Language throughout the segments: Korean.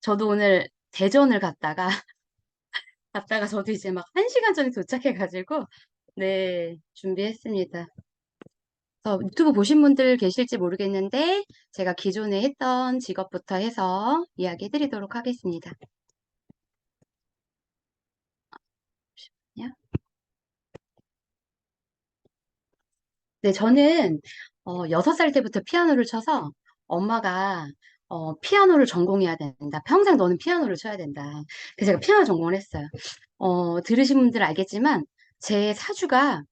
저도 오늘 대전을 갔다가 저도 이제 막 1시간 전에 도착해가지고, 네, 준비했습니다. 그래서 유튜브 보신 분들 계실지 모르겠는데, 제가 기존에 했던 직업부터 해서 이야기 해드리도록 하겠습니다. 네, 저는 6살 때부터 피아노를 쳐서 엄마가 피아노를 전공해야 된다. 평생 너는 피아노를 쳐야 된다. 그래서 제가 피아노 전공을 했어요. 들으신 분들 알겠지만 제 사주가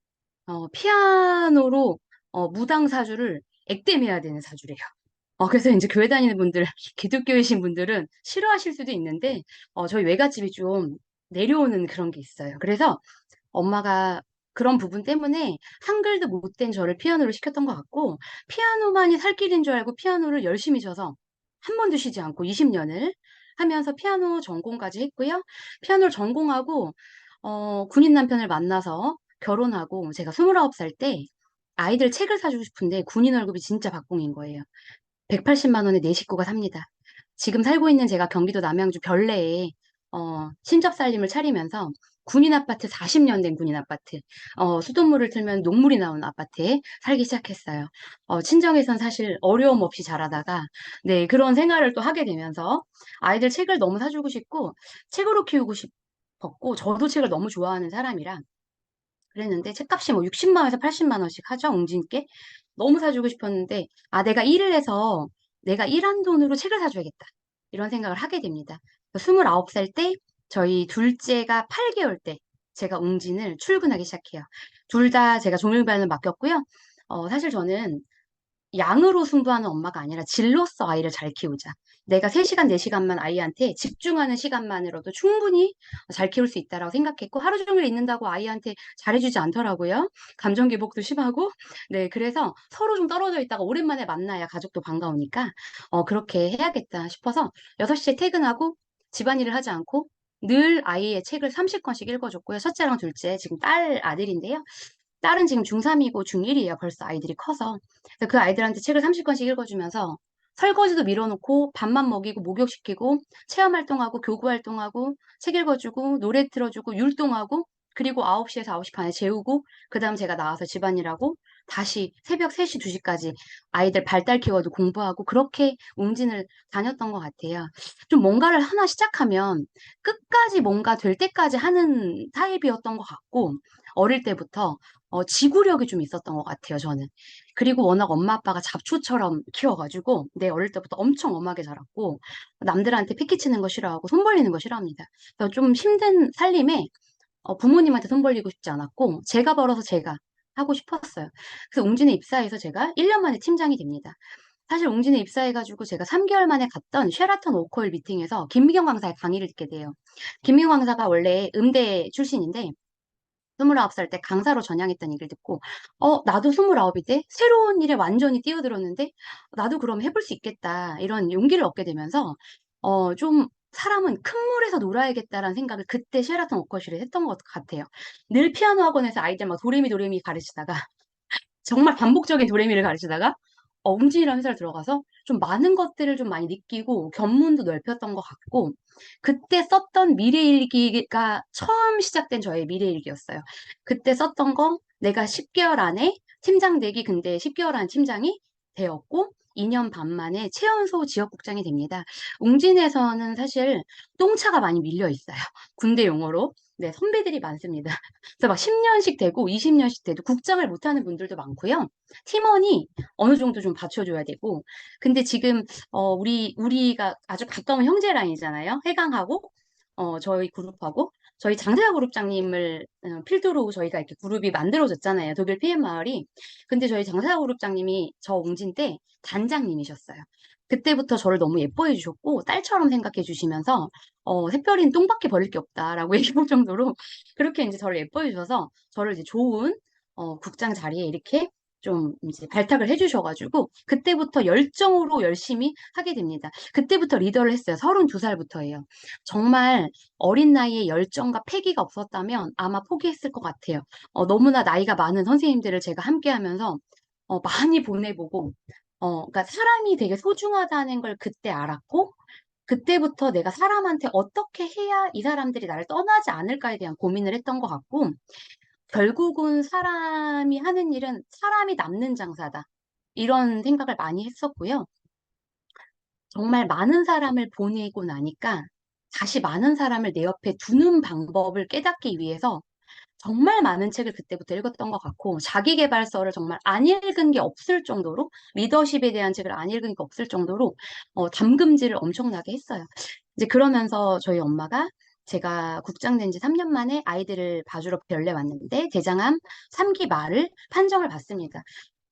피아노로 무당 사주를 액땜해야 되는 사주래요. 그래서 이제 교회 다니는 분들, 기독교이신 분들은 싫어하실 수도 있는데, 저희 외갓집이 좀 내려오는 그런 게 있어요. 그래서 엄마가 그런 부분 때문에 한글도 못된 저를 피아노를 시켰던 것 같고, 피아노만이 살 길인 줄 알고 피아노를 열심히 쳐서 한 번도 쉬지 않고 20년을 하면서 피아노 전공까지 했고요. 피아노를 전공하고, 군인 남편을 만나서 결혼하고, 제가 29살 때 아이들 책을 사주고 싶은데 군인 월급이 진짜 박봉인 거예요. 180만 원에 네 식구가 삽니다. 지금 살고 있는 제가 경기도 남양주 별내에 신접살림을 차리면서 군인 아파트 40년 된 군인 아파트 수돗물을 틀면 녹물이 나오는 아파트에 살기 시작했어요. 친정에선 사실 어려움 없이 자라다가 네 그런 생활을 또 하게 되면서 아이들 책을 너무 사주고 싶고 책으로 키우고 싶었고 저도 책을 너무 좋아하는 사람이라 그랬는데 책값이 뭐 60만 원에서 80만 원씩 하죠, 웅진께. 너무 사주고 싶었는데, 내가 일을 해서 내가 일한 돈으로 책을 사줘야겠다. 이런 생각을 하게 됩니다. 29살 때 저희 둘째가 8개월 때 제가 웅진을 출근하기 시작해요. 둘 다 제가 종일반을 맡겼고요. 사실 저는 양으로 승부하는 엄마가 아니라 질로서 아이를 잘 키우자. 내가 3시간, 4시간만 아이한테 집중하는 시간만으로도 충분히 잘 키울 수 있다라고 생각했고, 하루 종일 있는다고 아이한테 잘해주지 않더라고요. 감정 기복도 심하고. 네, 그래서 서로 좀 떨어져 있다가 오랜만에 만나야 가족도 반가우니까, 그렇게 해야겠다 싶어서 6시에 퇴근하고 집안일을 하지 않고 늘 아이의 책을 30권씩 읽어줬고요. 첫째랑 둘째, 지금 딸 아들인데요. 딸은 지금 중3이고 중1이에요. 벌써 아이들이 커서. 그래서 그 아이들한테 책을 30권씩 읽어주면서 설거지도 밀어놓고 밥만 먹이고 목욕시키고 체험활동하고 교구활동하고 책 읽어주고 노래 틀어주고 율동하고 그리고 9시에서 9시 반에 재우고 그 다음 제가 나와서 집안일하고 다시 새벽 3시, 2시까지 아이들 발달 키워도 공부하고 그렇게 웅진을 다녔던 것 같아요. 좀 뭔가를 하나 시작하면 끝까지 뭔가 될 때까지 하는 타입이었던 것 같고 어릴 때부터 지구력이 좀 있었던 것 같아요, 저는. 그리고 워낙 엄마 아빠가 잡초처럼 키워가지고, 내 어릴 때부터 엄청 엄하게 자랐고, 남들한테 패기치는 거 싫어하고, 손 벌리는 거 싫어합니다. 그래서 좀 힘든 살림에 부모님한테 손 벌리고 싶지 않았고, 제가 벌어서 제가 하고 싶었어요. 그래서 웅진에 입사해서 제가 1년 만에 팀장이 됩니다. 사실 웅진에 입사해가지고 제가 3개월 만에 갔던 쉐라턴 오컬 미팅에서 김미경 강사의 강의를 듣게 돼요. 김미경 강사가 원래 음대 출신인데, 29살 때 강사로 전향했다는 얘기를 듣고, 나도 29인데 새로운 일에 완전히 뛰어들었는데, 나도 그럼 해볼 수 있겠다. 이런 용기를 얻게 되면서, 좀 사람은 큰 물에서 놀아야겠다라는 생각을 그때 쉐라톤 오커실에 했던 것 같아요. 늘 피아노 학원에서 아이들 막 도레미 도레미 가르치다가, 정말 반복적인 도레미를 가르치다가 웅진이라는 회사를 들어가서 좀 많은 것들을 좀 많이 느끼고 견문도 넓혔던 것 같고 그때 썼던 미래일기가 처음 시작된 저의 미래일기였어요. 그때 썼던 거 내가 10개월 안에 팀장 되기 근데 10개월 안 팀장이 되었고 2년 반 만에 최연소 지역국장이 됩니다. 웅진에서는 사실 똥차가 많이 밀려 있어요. 군대 용어로. 네, 선배들이 많습니다. 그래서 막 10년씩 되고 20년씩 돼도 국장을 못하는 분들도 많고요. 팀원이 어느 정도 좀 받쳐줘야 되고. 근데 지금, 우리가 아주 가까운 형제 라인이잖아요. 해강하고, 저희 그룹하고, 저희 장세아 그룹장님을 필두로 저희가 이렇게 그룹이 만들어졌잖아요. 독일 PM 마을이. 근데 저희 장세아 그룹장님이 저 웅진 때 단장님이셨어요. 그때부터 저를 너무 예뻐해 주셨고, 딸처럼 생각해 주시면서, 새별이는 똥밖에 버릴 게 없다라고 얘기할 정도로 그렇게 이제 저를 예뻐해 주셔서 저를 이제 좋은 국장 자리에 이렇게 좀 이제 발탁을 해주셔가지고 그때부터 열정으로 열심히 하게 됩니다. 그때부터 리더를 했어요. 32살부터예요. 정말 어린 나이에 열정과 패기가 없었다면 아마 포기했을 것 같아요. 너무나 나이가 많은 선생님들을 제가 함께 하면서 많이 보내보고 그러니까 사람이 되게 소중하다는 걸 그때 알았고, 그때부터 내가 사람한테 어떻게 해야 이 사람들이 나를 떠나지 않을까에 대한 고민을 했던 것 같고, 결국은 사람이 하는 일은 사람이 남는 장사다. 이런 생각을 많이 했었고요. 정말 많은 사람을 보내고 나니까 다시 많은 사람을 내 옆에 두는 방법을 깨닫기 위해서 정말 많은 책을 그때부터 읽었던 것 같고, 자기계발서를 정말 안 읽은 게 없을 정도로, 리더십에 대한 책을 안 읽은 게 없을 정도로, 담금질을 엄청나게 했어요. 이제 그러면서 저희 엄마가 제가 국장 된 지 3년 만에 아이들을 봐주러 별내 왔는데, 대장암 3기 말을 판정을 받습니다.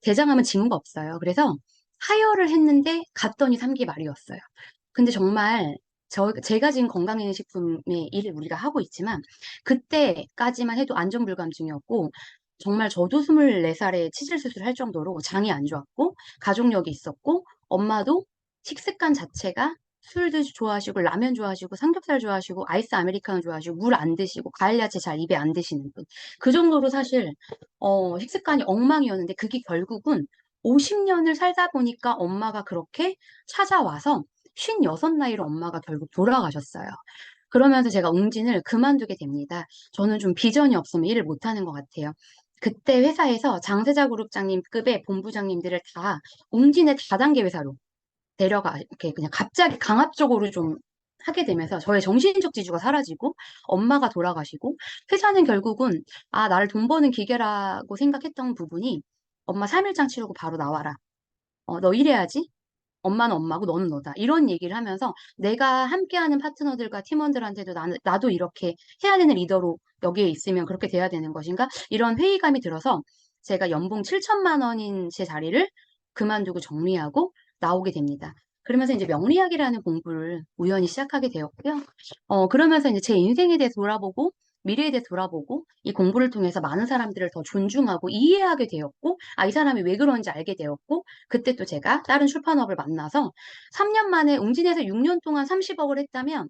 대장암은 징후가 없어요. 그래서 하혈을 했는데 갔더니 3기 말이었어요. 근데 정말 제가 지금 건강기능식품의 일을 우리가 하고 있지만 그때까지만 해도 안전불감증이었고 정말 저도 24살에 치질 수술할 정도로 장이 안 좋았고 가족력이 있었고 엄마도 식습관 자체가 술도 좋아하시고 라면 좋아하시고 삼겹살 좋아하시고 아이스 아메리카노 좋아하시고 물 안 드시고 과일 야채 잘 입에 안 드시는 분. 그 정도로 사실 식습관이 엉망이었는데 그게 결국은 50년을 살다 보니까 엄마가 그렇게 찾아와서 56나이로 엄마가 결국 돌아가셨어요. 그러면서 제가 웅진을 그만두게 됩니다. 저는 좀 비전이 없으면 일을 못하는 것 같아요. 그때 회사에서 장세자 그룹장님급의 본부장님들을 다 웅진의 다단계 회사로 내려가, 이렇게 그냥 갑자기 강압적으로 좀 하게 되면서 저의 정신적 지주가 사라지고 엄마가 돌아가시고 회사는 결국은 나를 돈 버는 기계라고 생각했던 부분이 엄마 3일장 치르고 바로 나와라. 너 일해야지. 엄마는 엄마고 너는 너다. 이런 얘기를 하면서 내가 함께하는 파트너들과 팀원들한테도 나도 이렇게 해야 되는 리더로 여기에 있으면 그렇게 돼야 되는 것인가? 이런 회의감이 들어서 제가 연봉 7천만 원인 제 자리를 그만두고 정리하고 나오게 됩니다. 그러면서 이제 명리학이라는 공부를 우연히 시작하게 되었고요. 그러면서 이제 제 인생에 대해 돌아보고 미래에 대해 돌아보고 이 공부를 통해서 많은 사람들을 더 존중하고 이해하게 되었고, 이 사람이 왜 그런지 알게 되었고, 그때 또 제가 다른 출판업을 만나서 3년 만에 웅진에서 6년 동안 30억을 했다면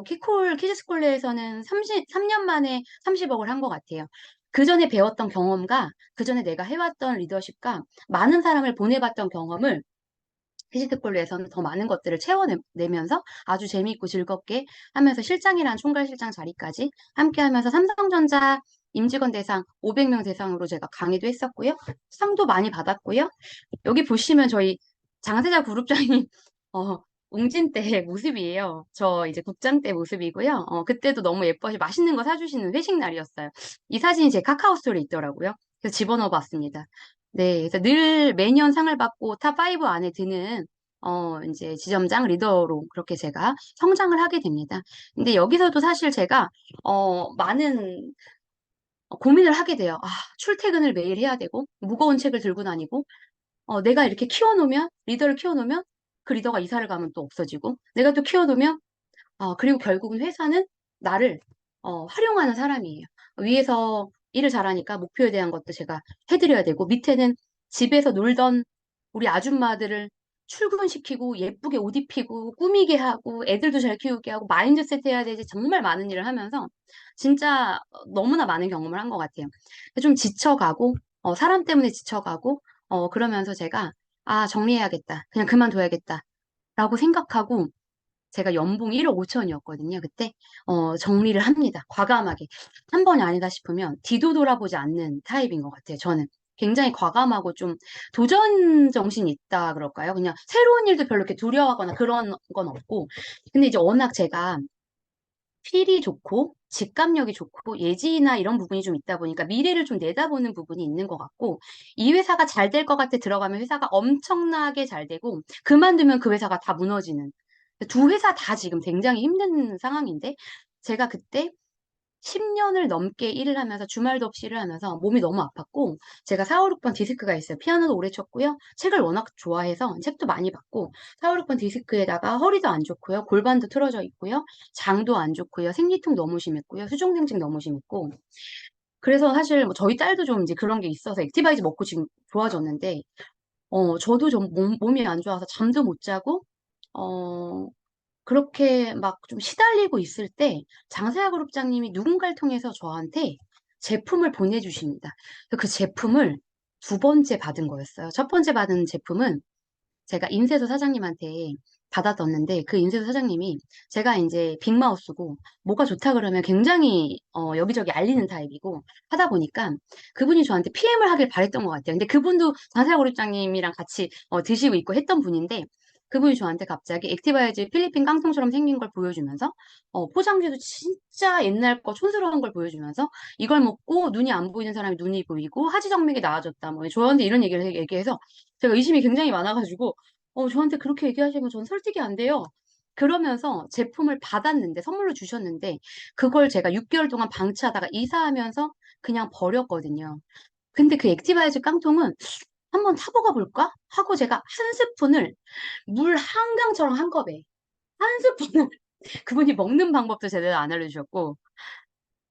키콜 키즈스쿨레에서는 3년 만에 30억을 한 것 같아요. 그 전에 배웠던 경험과 그 전에 내가 해왔던 리더십과 많은 사람을 보내봤던 경험을 키즈스쿨레에서는 더 많은 것들을 채워내면서 아주 재미있고 즐겁게 하면서 실장이란 총괄실장 자리까지 함께 하면서 삼성전자 임직원 대상 500명 대상으로 제가 강의도 했었고요. 상도 많이 받았고요. 여기 보시면 저희 장세자 그룹장님 어, 웅진 때 모습이에요. 저 이제 국장 때 모습이고요. 그때도 너무 예뻐서 맛있는 거 사주시는 회식 날이었어요. 이 사진이 제 카카오 스토리에 있더라고요. 그래서 집어넣어 봤습니다. 네, 그래서 늘 매년 상을 받고 탑5 안에 드는 이제 지점장 리더로 그렇게 제가 성장을 하게 됩니다. 근데 여기서도 사실 제가 많은 고민을 하게 돼요. 출퇴근을 매일 해야 되고 무거운 책을 들고 다니고 내가 이렇게 키워놓으면, 리더를 키워놓으면, 그 리더가 이사를 가면 또 없어지고, 내가 또 키워놓으면, 그리고 결국은 회사는 나를, 활용하는 사람이에요. 위에서 일을 잘하니까 목표에 대한 것도 제가 해드려야 되고, 밑에는 집에서 놀던 우리 아줌마들을 출근시키고, 예쁘게 옷 입히고, 꾸미게 하고, 애들도 잘 키우게 하고, 마인드셋 해야 되지, 정말 많은 일을 하면서, 진짜 너무나 많은 경험을 한 것 같아요. 좀 지쳐가고, 사람 때문에 지쳐가고, 그러면서 제가, 정리해야겠다. 그냥 그만둬야겠다. 라고 생각하고, 제가 연봉 1억 5천이었거든요. 그때, 정리를 합니다. 과감하게. 한 번이 아니다 싶으면 뒤도 돌아보지 않는 타입인 것 같아요. 저는. 굉장히 과감하고 좀 도전 정신이 있다 그럴까요? 그냥 새로운 일도 별로 이렇게 두려워하거나 그런 건 없고. 근데 이제 워낙 제가 필이 좋고 직감력이 좋고 예지나 이런 부분이 좀 있다 보니까 미래를 좀 내다보는 부분이 있는 것 같고 이 회사가 잘 될 것 같아 들어가면 회사가 엄청나게 잘 되고 그만두면 그 회사가 다 무너지는 두 회사 다 지금 굉장히 힘든 상황인데 제가 그때 10년을 넘게 일을 하면서 주말도 없이 일을 하면서 몸이 너무 아팠고 제가 4, 5, 6번 디스크가 있어요. 피아노도 오래 쳤고요. 책을 워낙 좋아해서 책도 많이 봤고 4, 5, 6번 디스크에다가 허리도 안 좋고요. 골반도 틀어져 있고요. 장도 안 좋고요. 생리통 너무 심했고요. 수족냉증 너무 심했고 그래서 사실 뭐 저희 딸도 좀 이제 그런 게 있어서 액티바이즈 먹고 지금 좋아졌는데 저도 좀 몸이 안 좋아서 잠도 못 자고 어 그렇게 막 좀 시달리고 있을 때 장세아 그룹장님이 누군가를 통해서 저한테 제품을 보내주십니다. 그 제품을 두 번째 받은 거였어요. 첫 번째 받은 제품은 제가 인쇄소 사장님한테 받아뒀는데 그 인쇄소 사장님이 제가 이제 빅마우스고 뭐가 좋다 그러면 굉장히 여기저기 알리는 타입이고 하다 보니까 그분이 저한테 PM을 하길 바랬던 것 같아요. 근데 그분도 장사고립장님이랑 같이 드시고 있고 했던 분인데 그분이 저한테 갑자기 액티바이즈 필리핀 깡통처럼 생긴 걸 보여주면서 포장지도 진짜 옛날 거 촌스러운 걸 보여주면서 이걸 먹고 눈이 안 보이는 사람이 눈이 보이고 하지정맥이 나아졌다. 뭐 저한테 이런 얘기를 얘기해서 제가 의심이 굉장히 많아가지고 저한테 그렇게 얘기하시면 전 설득이 안 돼요. 그러면서 제품을 받았는데 선물로 주셨는데 그걸 제가 6개월 동안 방치하다가 이사하면서 그냥 버렸거든요. 근데 그 액티바이즈 깡통은 한번 타보가 볼까? 하고 제가 한 스푼을 물 한강처럼 한 컵에 한 스푼을 그분이 먹는 방법도 제대로 안 알려주셨고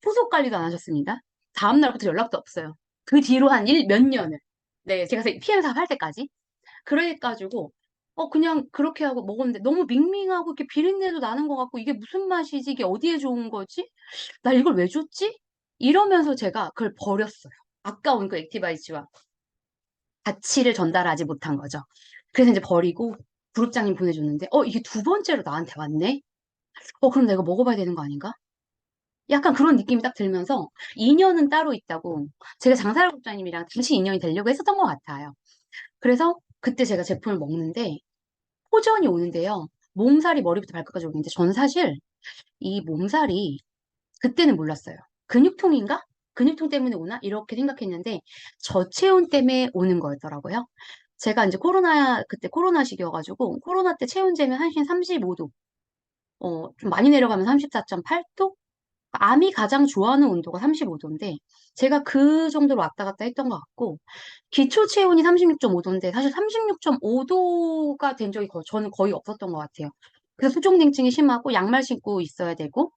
후속 관리도 안 하셨습니다. 다음 날부터 연락도 없어요. 그 뒤로 한 몇 년을. 네, 제가 PM 사업 할 때까지. 그래가지고, 그냥 그렇게 하고 먹었는데 너무 밍밍하고 이렇게 비린내도 나는 것 같고 이게 무슨 맛이지? 이게 어디에 좋은 거지? 나 이걸 왜 줬지? 이러면서 제가 그걸 버렸어요. 아까운 그 액티바이즈와 가치를 전달하지 못한 거죠. 그래서 이제 버리고 구grup장님 보내줬는데, 이게 두 번째로 나한테 왔네? 그럼 내가 먹어봐야 되는 거 아닌가? 약간 그런 느낌이 딱 들면서 인연은 따로 있다고 제가 장사를 국장님이랑 다시 인연이 되려고 했었던 것 같아요. 그래서 그때 제가 제품을 먹는데 호전이 오는데요. 몸살이 머리부터 발끝까지 오는데 저는 사실 이 몸살이 그때는 몰랐어요. 근육통인가? 근육통 때문에 오나? 이렇게 생각했는데 저체온 때문에 오는 거였더라고요. 제가 이제 그때 코로나 시기여가지고 코로나 때 체온 재면 한신 35도, 좀 많이 내려가면 34.8도? 암이 가장 좋아하는 온도가 35도인데 제가 그 정도로 왔다 갔다 했던 것 같고 기초 체온이 36.5도인데 사실 36.5도가 된 적이 저는 거의 없었던 것 같아요. 그래서 수족냉증이 심하고 양말 신고 있어야 되고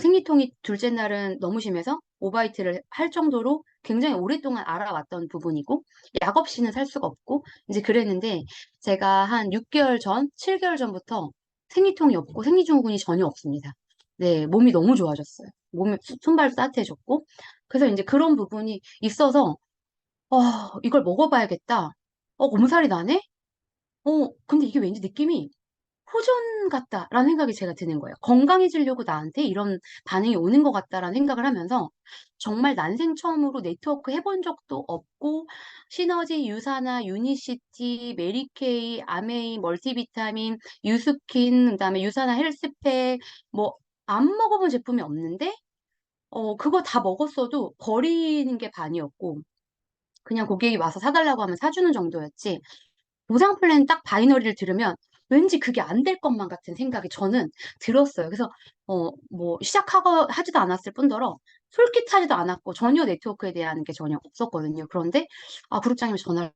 생리통이 둘째 날은 너무 심해서 오바이트를 할 정도로 굉장히 오랫동안 알아왔던 부분이고 약 없이는 살 수가 없고 이제 그랬는데 제가 한 6개월 전, 7개월 전부터 생리통이 없고 생리증후군이 전혀 없습니다. 네, 몸이 너무 좋아졌어요. 몸이 손발도 따뜻해졌고 그래서 이제 그런 부분이 있어서 이걸 먹어봐야겠다. 몸살이 나네? 근데 이게 왠지 느낌이 호전 같다라는 생각이 제가 드는 거예요. 건강해지려고 나한테 이런 반응이 오는 것 같다라는 생각을 하면서 정말 난생 처음으로 네트워크 해본 적도 없고 시너지, 유사나, 유니시티, 메리케이, 아메이, 멀티비타민, 유스킨, 그다음에 유사나 헬스팩 뭐 안 먹어본 제품이 없는데 그거 다 먹었어도 버리는 게 반이었고 그냥 고객이 와서 사달라고 하면 사주는 정도였지 보상 플랜 딱 바이너리를 들으면 왠지 그게 안 될 것만 같은 생각이 저는 들었어요. 그래서 뭐 시작하고 하지도 않았을 뿐더러 솔깃하지도 않았고 전혀 네트워크에 대한 게 전혀 없었거든요. 그런데 그룹장님이 전화를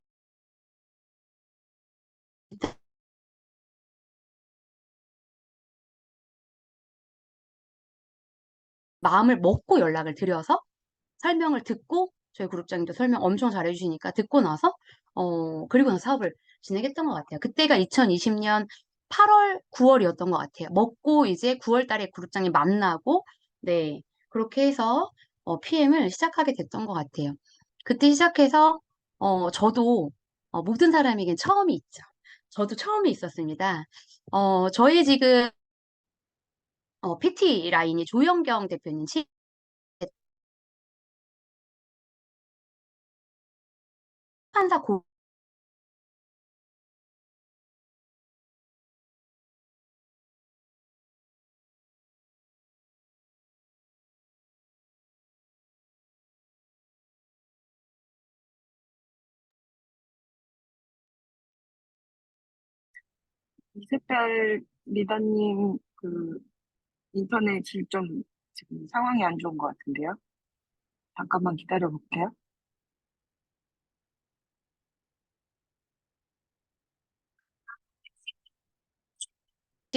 마음을 먹고 연락을 드려서 설명을 듣고 저희 그룹장님도 설명 엄청 잘해주시니까 듣고 나서 그리고 나서 사업을 진행했던 것 같아요. 그때가 2020년 8월, 9월이었던 것 같아요. 먹고 이제 9월 달에 그룹장님 만나고 네 그렇게 해서 PM을 시작하게 됐던 것 같아요. 그때 시작해서 저도 모든 사람에겐 처음이 있죠. 저도 처음이 있었습니다. 저희 지금 PT 라인이 조영경 대표님 판사 이세별 리더님 그 인터넷 일정 지금 상황이 안 좋은 것 같은데요. 잠깐만 기다려 볼게요.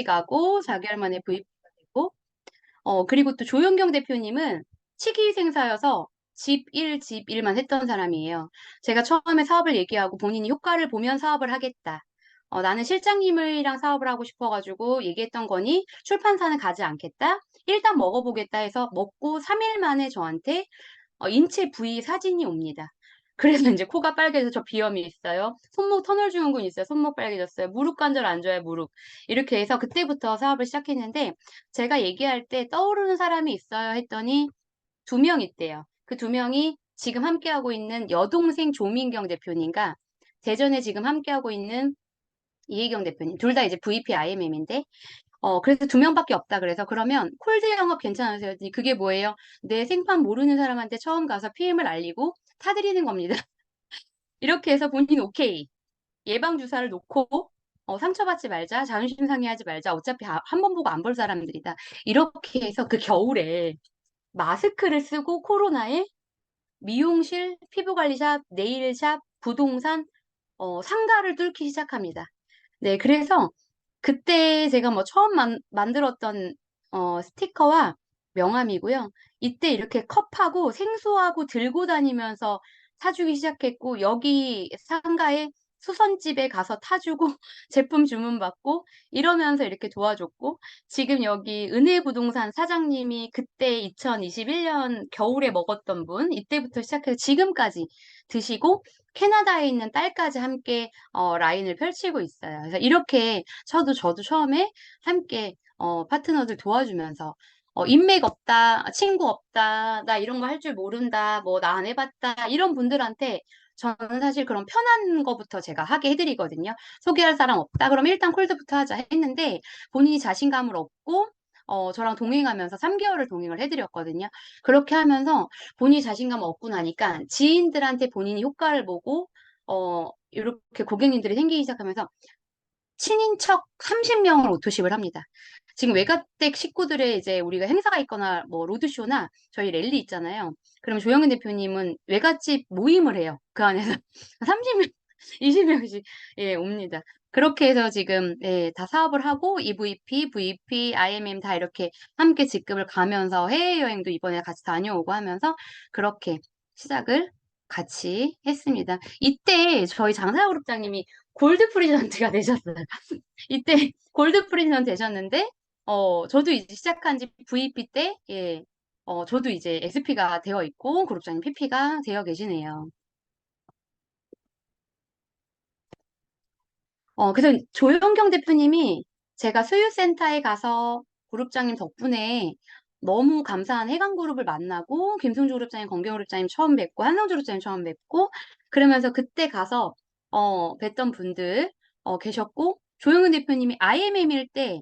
가고 4개월 만에 VP가 되고 그리고 또 조영경 대표님은 치기생사여서 집 1, 집 1만 했던 사람이에요. 제가 처음에 사업을 얘기하고 본인이 효과를 보면 사업을 하겠다. 나는 실장님이랑 사업을 하고 싶어가지고 얘기했던 거니 출판사는 가지 않겠다. 일단 먹어보겠다 해서 먹고 3일 만에 저한테 인체 부위 사진이 옵니다. 그래서 이제 코가 빨개져서 저 비염이 있어요. 손목 터널 증후군 있어요. 손목 빨개졌어요. 무릎 관절 안 좋아요. 무릎. 이렇게 해서 그때부터 사업을 시작했는데 제가 얘기할 때 떠오르는 사람이 있어요 했더니 두 명 있대요. 그 두 명이 지금 함께하고 있는 여동생 조민경 대표님과 대전에 지금 함께하고 있는 이혜경 대표님. 둘 다 이제 VP IMM인데 그래서 두 명밖에 없다. 그래서 그러면 콜드 영업 괜찮으세요? 했더니 그게 뭐예요? 내 생판 모르는 사람한테 처음 가서 PM을 알리고 타드리는 겁니다. 이렇게 해서 본인 오케이. 예방주사를 놓고 상처받지 말자. 자존심 상해하지 말자. 어차피 한 번 보고 안 볼 사람들이다. 이렇게 해서 그 겨울에 마스크를 쓰고 코로나에 미용실, 피부관리샵, 네일샵, 부동산, 상가를 뚫기 시작합니다. 네, 그래서 그때 제가 뭐 처음 만들었던 스티커와 명함이고요. 이때 이렇게 컵하고 생수하고 들고 다니면서 사주기 시작했고, 여기 상가에 수선집에 가서 타주고, 제품 주문받고, 이러면서 이렇게 도와줬고, 지금 여기 은혜부동산 사장님이 그때 2021년 겨울에 먹었던 분, 이때부터 시작해서 지금까지 드시고, 캐나다에 있는 딸까지 함께 라인을 펼치고 있어요. 그래서 이렇게 저도 처음에 함께 파트너들 도와주면서 인맥 없다, 친구 없다, 나 이런 거 할 줄 모른다, 뭐 나 안 해봤다 이런 분들한테 저는 사실 그런 편한 거부터 제가 하게 해드리거든요. 소개할 사람 없다? 그럼 일단 콜드부터 하자 했는데 본인이 자신감을 얻고 저랑 동행하면서 3개월을 동행을 해드렸거든요. 그렇게 하면서 본인이 자신감을 얻고 나니까 지인들한테 본인이 효과를 보고 이렇게 고객님들이 생기기 시작하면서 친인척 30명을 오토십을 합니다. 지금 외가댁 식구들의 이제 우리가 행사가 있거나 뭐 로드쇼나 저희 랠리 있잖아요. 그러면 조영근 대표님은 외갓집 모임을 해요. 그 안에서 30명, 20명씩 예, 옵니다. 그렇게 해서 지금 예, 다 사업을 하고 EVP, VP, IMM 다 이렇게 함께 직급을 가면서 해외여행도 이번에 같이 다녀오고 하면서 그렇게 시작을 같이 했습니다. 이때 저희 장사그룹장님이 골드 프리전트가 되셨어요. 이때 골드 프리전트 되셨는데, 저도 이제 시작한 지 VP 때, 예, 저도 이제 SP가 되어 있고, 그룹장님 PP가 되어 계시네요. 그래서 조영경 대표님이 제가 수유센터에 가서 그룹장님 덕분에 너무 감사한 해강그룹을 만나고, 김승주 그룹장님, 건경 그룹장님 처음 뵙고, 한성주 그룹장님 처음 뵙고, 그러면서 그때 가서, 뵀던 분들, 계셨고, 조영은 대표님이 IMM일 때,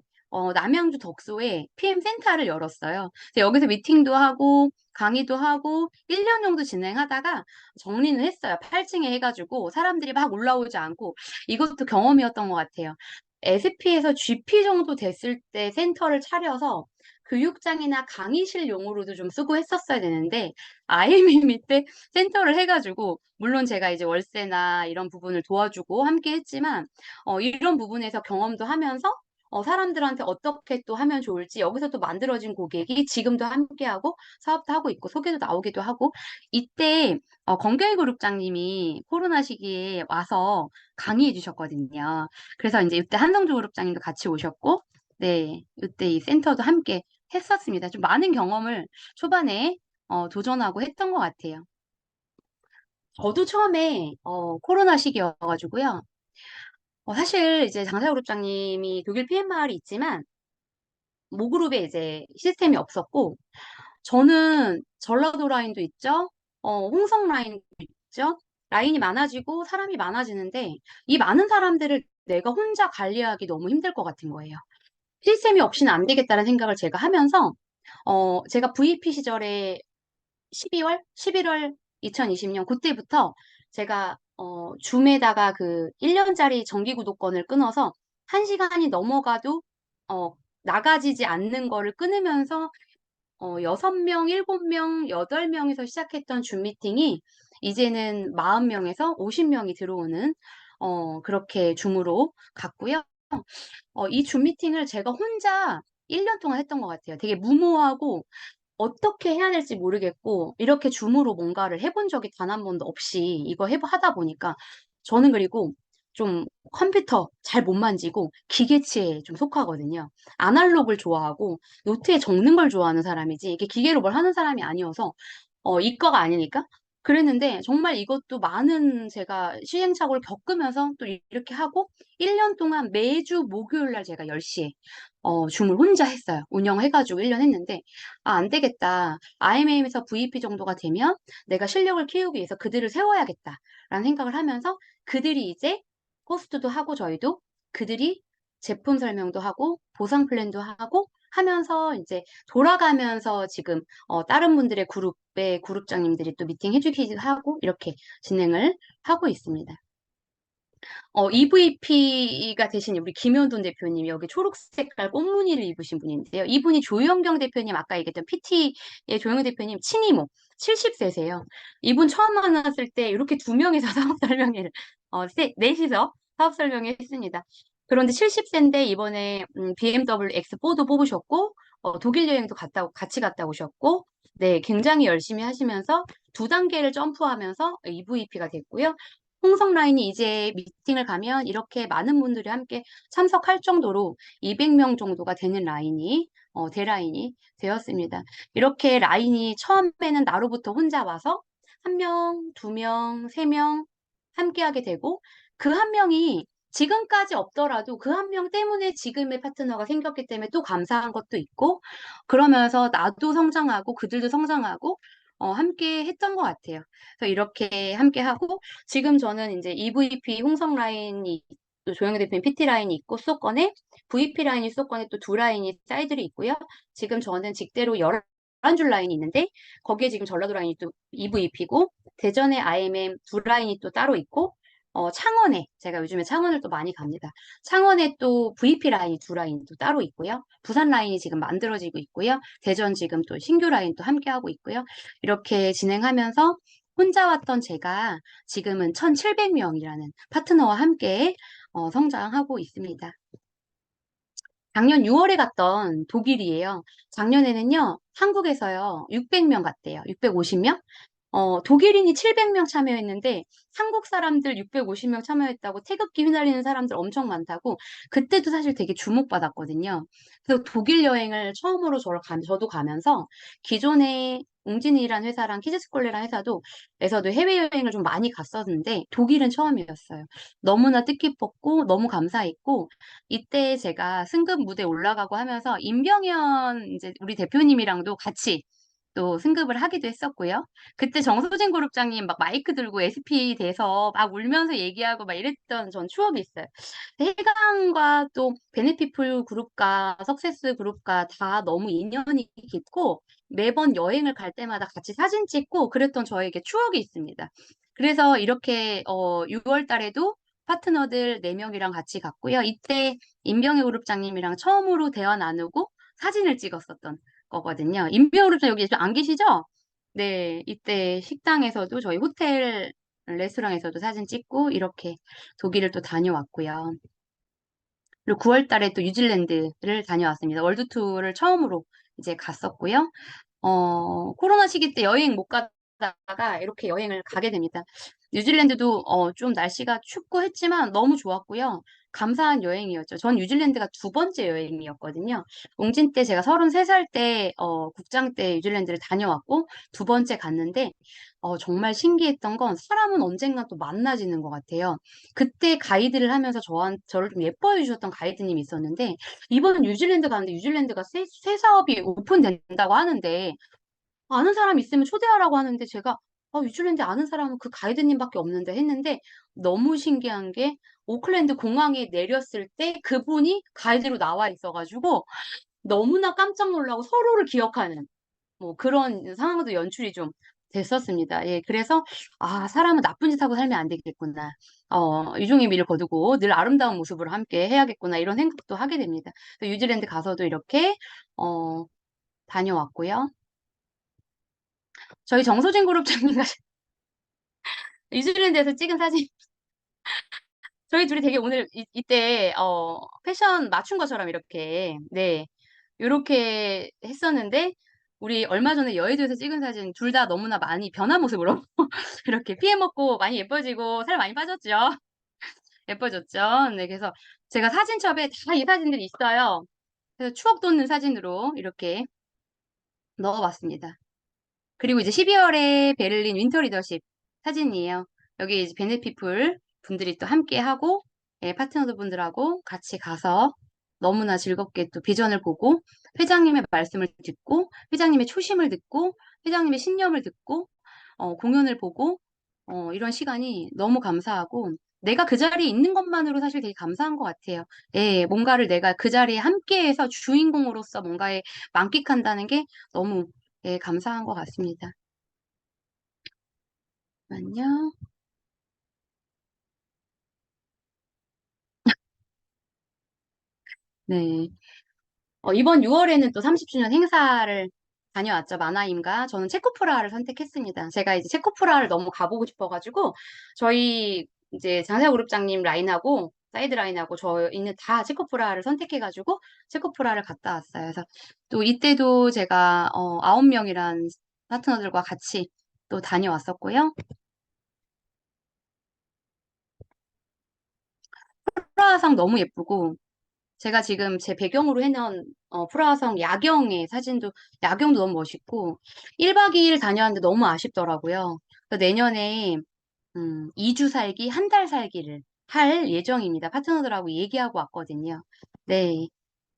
남양주 덕소에 PM 센터를 열었어요. 그래서 여기서 미팅도 하고, 강의도 하고, 1년 정도 진행하다가 정리는 했어요. 8층에 해가지고, 사람들이 막 올라오지 않고, 이것도 경험이었던 것 같아요. SP에서 GP 정도 됐을 때 센터를 차려서 교육장이나 강의실용으로도 좀 쓰고 했었어야 되는데 IMM 때 센터를 해가지고 물론 제가 이제 월세나 이런 부분을 도와주고 함께 했지만 이런 부분에서 경험도 하면서 사람들한테 어떻게 또 하면 좋을지 여기서 또 만들어진 고객이 지금도 함께하고 사업도 하고 있고 소개도 나오기도 하고 이때 건경희 그룹장님이 코로나 시기에 와서 강의해 주셨거든요. 그래서 이제 이때 한성주 그룹장님도 같이 오셨고, 네, 이때 이 센터도 함께 했었습니다. 좀 많은 경험을 초반에 도전하고 했던 것 같아요. 저도 처음에 코로나 시기여가지고요. 사실 이제 장사그룹장님이 독일 PM마을이 있지만 모그룹에 이제 시스템이 없었고 저는 전라도 라인도 있죠. 홍성 라인도 있죠. 라인이 많아지고 사람이 많아지는데 이 많은 사람들을 내가 혼자 관리하기 너무 힘들 것 같은 거예요. 시스템이 없이는 안 되겠다는 생각을 제가 하면서 제가 VP 시절에 12월, 11월 2020년 그때부터 제가 줌에다가 그 1년짜리 정기 구독권을 끊어서 1시간이 넘어가도 어, 나가지지 않는 거를 끊으면서 6명, 7명, 8명에서 시작했던 줌 미팅이 이제는 40명에서 50명이 들어오는 그렇게 줌으로 갔고요. 이 줌 미팅을 제가 혼자 1년 동안 했던 것 같아요. 되게 무모하고 어떻게 해야 될지 모르겠고 이렇게 줌으로 뭔가를 해본 적이 단 한 번도 없이 이거 하다 보니까 저는 그리고 좀 컴퓨터 잘 못 만지고 기계치에 좀 속하거든요. 아날로그를 좋아하고 노트에 적는 걸 좋아하는 사람이지 이게 기계로 뭘 하는 사람이 아니어서 이과가 아니니까 그랬는데 정말 이것도 많은 제가 시행착오를 겪으면서 또 이렇게 하고 1년 동안 매주 목요일 날 제가 10시에 줌을 혼자 했어요. 운영해가지고 1년 했는데 아, 안 되겠다. IMM에서 VP 정도가 되면 내가 실력을 키우기 위해서 그들을 세워야겠다라는 생각을 하면서 그들이 이제 호스트도 하고 저희도 그들이 제품 설명도 하고 보상 플랜도 하고 하면서 이제 돌아가면서 지금 다른 분들의 그룹의 그룹장님들이 또 미팅 해주기도 하고 이렇게 진행을 하고 있습니다. EVP가 되신 우리 김현돈 대표님 여기 초록 색깔 꽃무늬를 입으신 분인데요. 이분이 조영경 대표님 아까 얘기했던 PT의 조영경 대표님 친이모 70세세요. 이분 처음 만났을 때 이렇게 두 명이서 사업 설명회를 넷이서 사업 설명회 했습니다. 그런데 70세인데 이번에 BMW X4도 뽑으셨고 독일 여행도 같이 갔다 오셨고 네, 굉장히 열심히 하시면서 두 단계를 점프하면서 EVP가 됐고요. 홍성 라인이 이제 미팅을 가면 이렇게 많은 분들이 함께 참석할 정도로 200명 정도가 되는 라인이, 대라인이 되었습니다. 이렇게 라인이 처음에는 나로부터 혼자 와서 한 명, 두 명, 세 명 함께 하게 되고 그 한 명이 지금까지 없더라도 그 한 명 때문에 지금의 파트너가 생겼기 때문에 또 감사한 것도 있고 그러면서 나도 성장하고 그들도 성장하고 함께 했던 것 같아요. 그래서 이렇게 함께 하고 지금 저는 이제 EVP 홍성 라인이 또 조영희 대표님 PT 라인이 있고 수도권에 VP 라인이 수도권에 또 두 라인이 사이드로 있고요. 지금 저는 직대로 11줄 라인이 있는데 거기에 지금 전라도 라인이 또 EVP고 대전에 IMM 두 라인이 또 따로 있고 창원에 제가 요즘에 창원을 또 많이 갑니다. 창원에 또 VP 라인이 두 라인이 또 따로 있고요. 부산 라인이 지금 만들어지고 있고요. 대전 지금 또 신규 라인 또 함께 하고 있고요. 이렇게 진행하면서 혼자 왔던 제가 지금은 1,700명이라는 파트너와 함께 성장하고 있습니다. 작년 6월에 갔던 독일이에요. 작년에는요, 한국에서요, 600명 갔대요. 650명? 독일인이 700명 참여했는데 한국 사람들 650명 참여했다고 태극기 휘날리는 사람들 엄청 많다고 그때도 사실 되게 주목받았거든요. 그래서 독일 여행을 처음으로 저도 가면서 기존에 웅진이라는 회사랑 키즈스콜레라는 에서도 해외여행을 좀 많이 갔었는데 독일은 처음이었어요. 너무나 뜻깊었고 너무 감사했고 이때 제가 승급 무대 올라가고 하면서 임병현 이제 우리 대표님이랑도 같이 또 승급을 하기도 했었고요. 그때 정소진 그룹장님 막 마이크 들고 SP 돼서 막 울면서 얘기하고 막 이랬던 전 추억이 있어요. 해강과 또 베네피플 그룹과 석세스 그룹과 다 너무 인연이 깊고 매번 여행을 갈 때마다 같이 사진 찍고 그랬던 저에게 추억이 있습니다. 그래서 이렇게 6월 달에도 파트너들 4명이랑 같이 갔고요. 이때 임병희 그룹장님이랑 처음으로 대화 나누고 사진을 찍었었던 거거든요. 임병우르도 여기 좀 안 계시죠? 네, 이때 식당에서도 저희 호텔 레스토랑에서도 사진 찍고 이렇게 독일을 또 다녀왔고요. 그리고 9월 달에 또 뉴질랜드를 다녀왔습니다. 월드 투어를 처음으로 이제 갔었고요. 코로나 시기 때 여행 못 가다가 이렇게 여행을 가게 됩니다. 뉴질랜드도 좀 날씨가 춥고 했지만 너무 좋았고요. 감사한 여행이었죠. 전 뉴질랜드가 두 번째 여행이었거든요. 웅진 때 제가 33살 때 국장 때 뉴질랜드를 다녀왔고 두 번째 갔는데 정말 신기했던 건 사람은 언젠가 또 만나지는 것 같아요. 그때 가이드를 하면서 저를 좀 예뻐해 주셨던 가이드님이 있었는데 이번에 뉴질랜드 가는데 뉴질랜드가 새 사업이 오픈된다고 하는데 아는 사람 있으면 초대하라고 하는데 제가 뉴질랜드 아는 사람은 그 가이드님밖에 없는데 했는데 너무 신기한 게 오클랜드 공항에 내렸을 때 그분이 가이드로 나와 있어가지고 너무나 깜짝 놀라고 서로를 기억하는 뭐 그런 상황도 연출이 좀 됐었습니다. 예, 그래서 사람은 나쁜 짓 하고 살면 안 되겠구나. 유종의 미를 거두고 늘 아름다운 모습으로 함께 해야겠구나 이런 생각도 하게 됩니다. 뉴질랜드 가서도 이렇게 다녀왔고요. 저희 정소진 그룹장님과 뉴질랜드에서 찍은 사진, 저희 둘이 되게 오늘 이때 패션 맞춘 것처럼 이렇게 네 이렇게 했었는데 우리 얼마 전에 여의도에서 찍은 사진 둘 다 너무나 많이 변한 모습으로 이렇게 피해 먹고 많이 예뻐지고 살 많이 빠졌죠. 예뻐졌죠. 네, 그래서 제가 사진첩에 다 이 사진들이 있어요. 그래서 추억 돋는 사진으로 이렇게 넣어봤습니다. 그리고 이제 12월에 베를린 윈터 리더십 사진이에요. 여기 이제 베네피플 분들이 또 함께 하고, 예, 파트너 분들하고 같이 가서 너무나 즐겁게 또 비전을 보고, 회장님의 말씀을 듣고, 회장님의 초심을 듣고, 회장님의 신념을 듣고, 공연을 보고, 이런 시간이 너무 감사하고, 내가 그 자리에 있는 것만으로 사실 되게 감사한 것 같아요. 예, 뭔가를 내가 그 자리에 함께해서 주인공으로서 뭔가에 만끽한다는 게 너무 예, 감사한 것 같습니다. 잠깐만요. 네. 이번 6월에는 또 30주년 행사를 다녀왔죠. 마나임과 저는 체코프라하를 선택했습니다. 제가 이제 체코프라하를 너무 가보고 싶어가지고 저희 이제 장사그룹장님 라인하고 사이드 라인하고 저희는 다 체코프라하를 선택해가지고 체코프라하를 갔다 왔어요. 그래서 또 이때도 제가 9명이란 파트너들과 같이 또 다녀왔었고요. 프라하성 너무 예쁘고 제가 지금 제 배경으로 해놓은 프라하성 야경도 너무 멋있고 1박 2일 다녀왔는데 너무 아쉽더라고요. 그래서 내년에 2주 살기, 한 달 살기를 할 예정입니다. 파트너들하고 얘기하고 왔거든요. 네.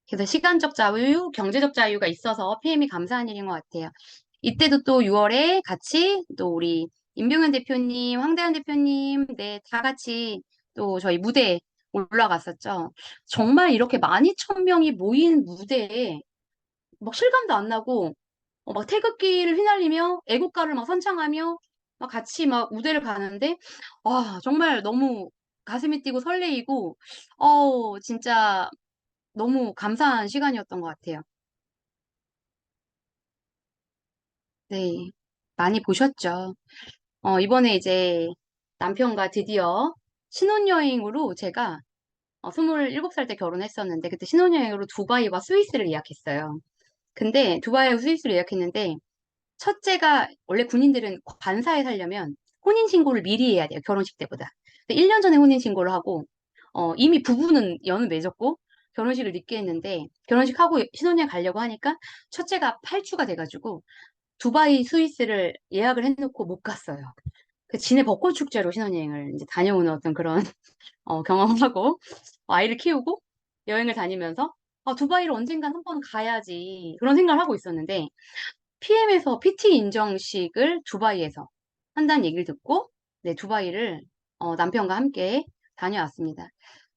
그래서 시간적 자유, 경제적 자유가 있어서 PM이 감사한 일인 것 같아요. 이때도 또 6월에 같이 또 우리 임병현 대표님, 황대현 대표님, 네, 다 같이 또 저희 무대에 올라갔었죠. 정말 이렇게 12,000명이 모인 무대에 막 실감도 안 나고 막 태극기를 휘날리며 애국가를 막 선창하며 막 같이 막 무대를 가는데 와, 정말 너무 가슴이 뛰고 설레이고 진짜 너무 감사한 시간이었던 것 같아요. 네. 많이 보셨죠? 이번에 이제 남편과 드디어 신혼여행으로 제가 27살 때 결혼했었는데 그때 신혼여행으로 두바이와 스위스를 예약했어요. 근데 두바이와 스위스를 예약했는데 첫째가 원래 군인들은 관사에 살려면 혼인신고를 미리 해야 돼요. 결혼식 때보다. 1년 전에 혼인신고를 하고 이미 부부는 연을 맺었고 결혼식을 늦게 했는데 결혼식하고 신혼여행 가려고 하니까 첫째가 8주가 돼가지고 두바이 스위스를 예약을 해놓고 못 갔어요. 그 진해 벚꽃 축제로 신혼여행을 이제 다녀오는 어떤 그런 경험을 하고 아이를 키우고 여행을 다니면서 두바이를 언젠간 한번 가야지 그런 생각을 하고 있었는데 PM에서 PT 인정식을 두바이에서 한다는 얘기를 듣고 네, 두바이를 남편과 함께 다녀왔습니다.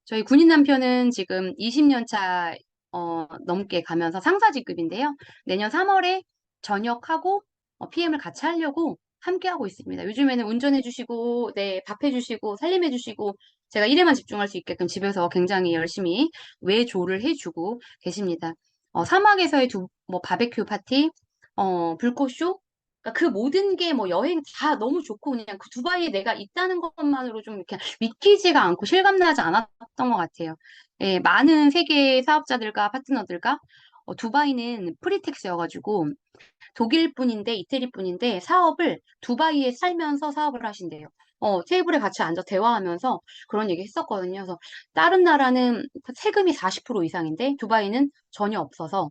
저희 군인 남편은 지금 20년 차 넘게 가면서 상사직급인데요. 내년 3월에 전역하고 PM을 같이 하려고 함께 하고 있습니다. 요즘에는 운전해 주시고 네, 밥 해주시고 살림해 주시고 제가 일에만 집중할 수 있게끔 집에서 굉장히 열심히 외조를 해주고 계십니다. 사막에서의 뭐 바베큐 파티, 불꽃쇼, 그러니까 그 모든 게 뭐 여행 다 너무 좋고 그냥 그 두바이에 내가 있다는 것만으로 좀 이렇게 믿기지가 않고 실감나지 않았던 것 같아요. 예, 많은 세계 사업자들과 파트너들과 두바이는 프리텍스여가지고 독일 분인데 이태리 분인데 사업을 두바이에 살면서 사업을 하신대요. 테이블에 같이 앉아 대화하면서 그런 얘기 했었거든요. 그래서 다른 나라는 세금이 40% 이상인데 두바이는 전혀 없어서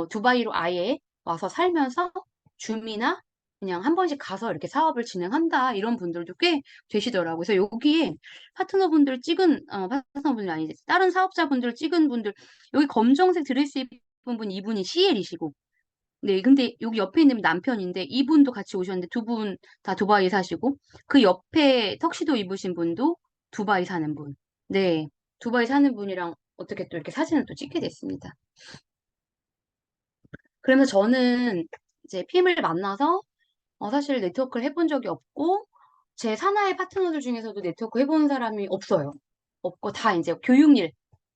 두바이로 아예 와서 살면서 줌이나 그냥 한 번씩 가서 이렇게 사업을 진행한다 이런 분들도 꽤 되시더라고요. 그래서 여기에 파트너분들이 아니지 다른 사업자분들 찍은 분들 여기 검정색 드레스 입은 분 이분이 CL이시고 네, 근데 여기 옆에 있는 남편인데 이분도 같이 오셨는데 두 분 다 두바이 사시고 그 옆에 턱시도 입으신 분도 두바이 사는 분. 네, 두바이 사는 분이랑 어떻게 또 이렇게 사진을 또 찍게 됐습니다. 그러면서 저는 이제 PM을 만나서 사실 네트워크를 해본 적이 없고 제 사나이 파트너들 중에서도 네트워크 해본 사람이 없어요. 없고 다 이제 교육일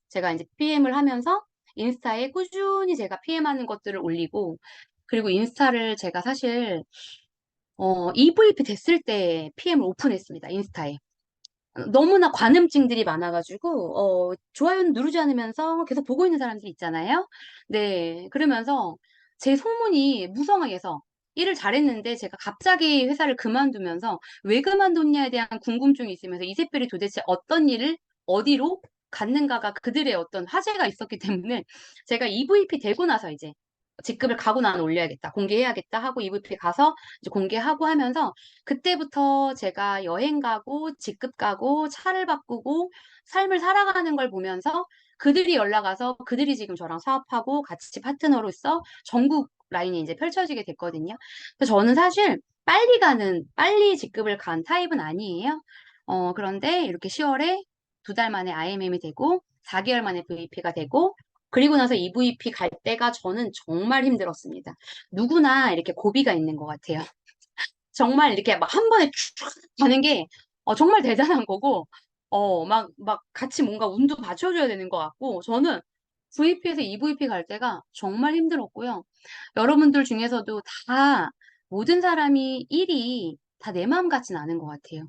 제가 이제 PM을 하면서 인스타에 꾸준히 제가 PM하는 것들을 올리고 그리고 인스타를 제가 사실 EVP 됐을 때 PM을 오픈했습니다. 인스타에. 너무나 관음증들이 많아가지고 좋아요는 누르지 않으면서 계속 보고 있는 사람들이 있잖아요. 네, 그러면서 제 소문이 무성하게서 일을 잘했는데 제가 갑자기 회사를 그만두면서 왜 그만뒀냐에 대한 궁금증이 있으면서 이세별이 도대체 어떤 일을 어디로 갔는가가 그들의 어떤 화제가 있었기 때문에 제가 EVP 되고 나서 이제 직급을 가고 나는 올려야겠다, 공개해야겠다 하고 EVP 가서 이제 공개하고 하면서 그때부터 제가 여행 가고 직급 가고 차를 바꾸고 삶을 살아가는 걸 보면서 그들이 연락 와서 그들이 지금 저랑 사업하고 같이 파트너로서 전국 라인이 이제 펼쳐지게 됐거든요. 그래서 저는 사실 빨리 직급을 간 타입은 아니에요. 그런데 이렇게 10월에 2달 만에 IMM이 되고 4개월 만에 VP가 되고 그리고 나서 EVP 갈 때가 저는 정말 힘들었습니다. 누구나 이렇게 고비가 있는 것 같아요. 정말 이렇게 막 한 번에 쭉 가는 게 정말 대단한 거고, 막 같이 뭔가 운도 받쳐줘야 되는 것 같고, 저는 VP에서 EVP 갈 때가 정말 힘들었고요. 여러분들 중에서도 다 모든 사람이 일이 다 내 마음 같진 않은 것 같아요.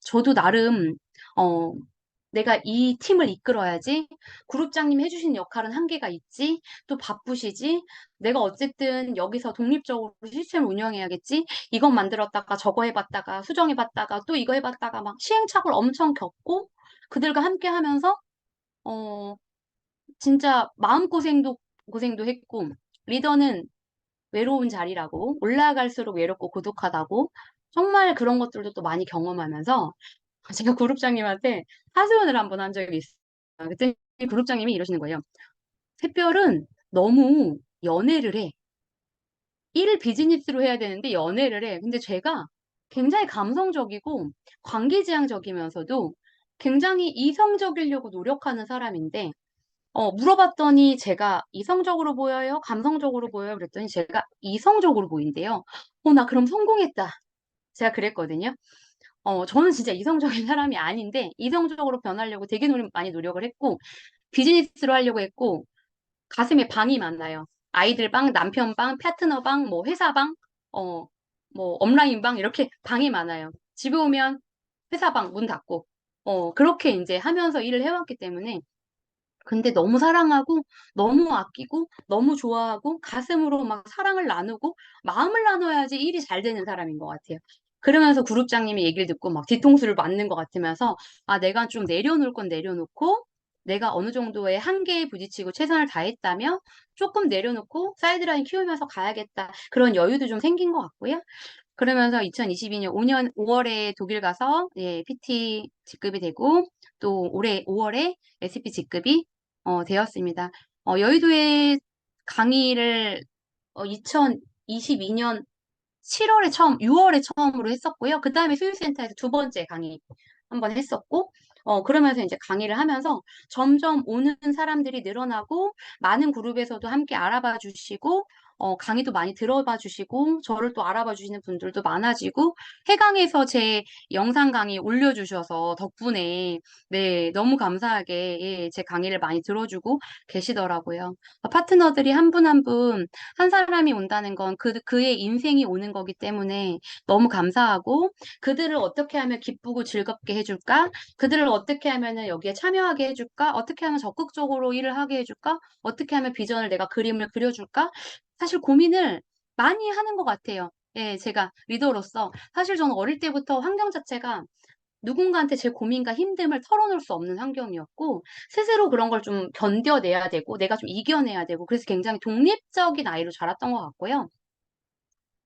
저도 나름, 어, 내가 이 팀을 이끌어야지. 그룹장님 해주신 역할은 한계가 있지. 또 바쁘시지. 내가 어쨌든 여기서 독립적으로 시스템을 운영해야겠지. 이것 만들었다가 저거 해봤다가 수정해봤다가 또 이거 해봤다가 막 시행착오를 엄청 겪고 그들과 함께 하면서 어 진짜 고생도 했고 리더는 외로운 자리라고 올라갈수록 외롭고 고독하다고 정말 그런 것들도 또 많이 경험하면서 제가 그룹장님한테 하소연을 한번 한 적이 있어요. 그때 그룹장님이 이러시는 거예요. 샛별은 너무 연애를 해. 일을 비즈니스로 해야 되는데 연애를 해. 근데 제가 굉장히 감성적이고 관계지향적이면서도 굉장히 이성적이려고 노력하는 사람인데, 물어봤더니 제가 이성적으로 보여요? 감성적으로 보여요? 그랬더니 제가 이성적으로 보인대요. 나 그럼 성공했다. 제가 그랬거든요. 저는 진짜 이성적인 사람이 아닌데, 이성적으로 변하려고 되게 많이 노력을 했고, 비즈니스로 하려고 했고, 가슴에 방이 많아요. 아이들 방, 남편 방, 파트너 방, 뭐 회사 방, 어, 뭐 업라인 방 이렇게 방이 많아요. 집에 오면 회사 방 문 닫고 그렇게 이제 하면서 일을 해왔기 때문에 근데 너무 사랑하고 너무 아끼고 너무 좋아하고 가슴으로 막 사랑을 나누고 마음을 나눠야지 일이 잘 되는 사람인 것 같아요. 그러면서 그룹장님이 얘기를 듣고 막 뒤통수를 맞는 것 같으면서 아, 내가 좀 내려놓을 건 내려놓고 내가 어느 정도의 한계에 부딪히고 최선을 다했다며 조금 내려놓고 사이드라인 키우면서 가야겠다. 그런 여유도 좀 생긴 것 같고요. 그러면서 2022년 5년 5월에 독일 가서 예, PT 직급이 되고 또 올해 5월에 SP 직급이 되었습니다. 여의도에 강의를 2022년 6월에 처음으로 했었고요. 그 다음에 수유센터에서 두 번째 강의 한번 했었고, 그러면서 이제 강의를 하면서 점점 오는 사람들이 늘어나고, 많은 그룹에서도 함께 알아봐 주시고, 강의도 많이 들어봐 주시고, 저를 또 알아봐 주시는 분들도 많아지고, 해강에서 제 영상 강의 올려주셔서 덕분에, 네, 너무 감사하게, 예, 제 강의를 많이 들어주고 계시더라고요. 파트너들이 한 분 한 분, 한 사람이 온다는 건 그의 인생이 오는 거기 때문에 너무 감사하고 그들을 어떻게 하면 기쁘고 즐겁게 해줄까? 그들을 어떻게 하면은 여기에 참여하게 해줄까? 어떻게 하면 적극적으로 일을 하게 해줄까? 어떻게 하면 비전을 내가 그림을 그려줄까? 사실 고민을 많이 하는 것 같아요. 예, 제가 리더로서 사실 저는 어릴 때부터 환경 자체가 누군가한테 제 고민과 힘듦을 털어놓을 수 없는 환경이었고, 스스로 그런 걸 좀 견뎌내야 되고, 내가 좀 이겨내야 되고, 그래서 굉장히 독립적인 아이로 자랐던 것 같고요.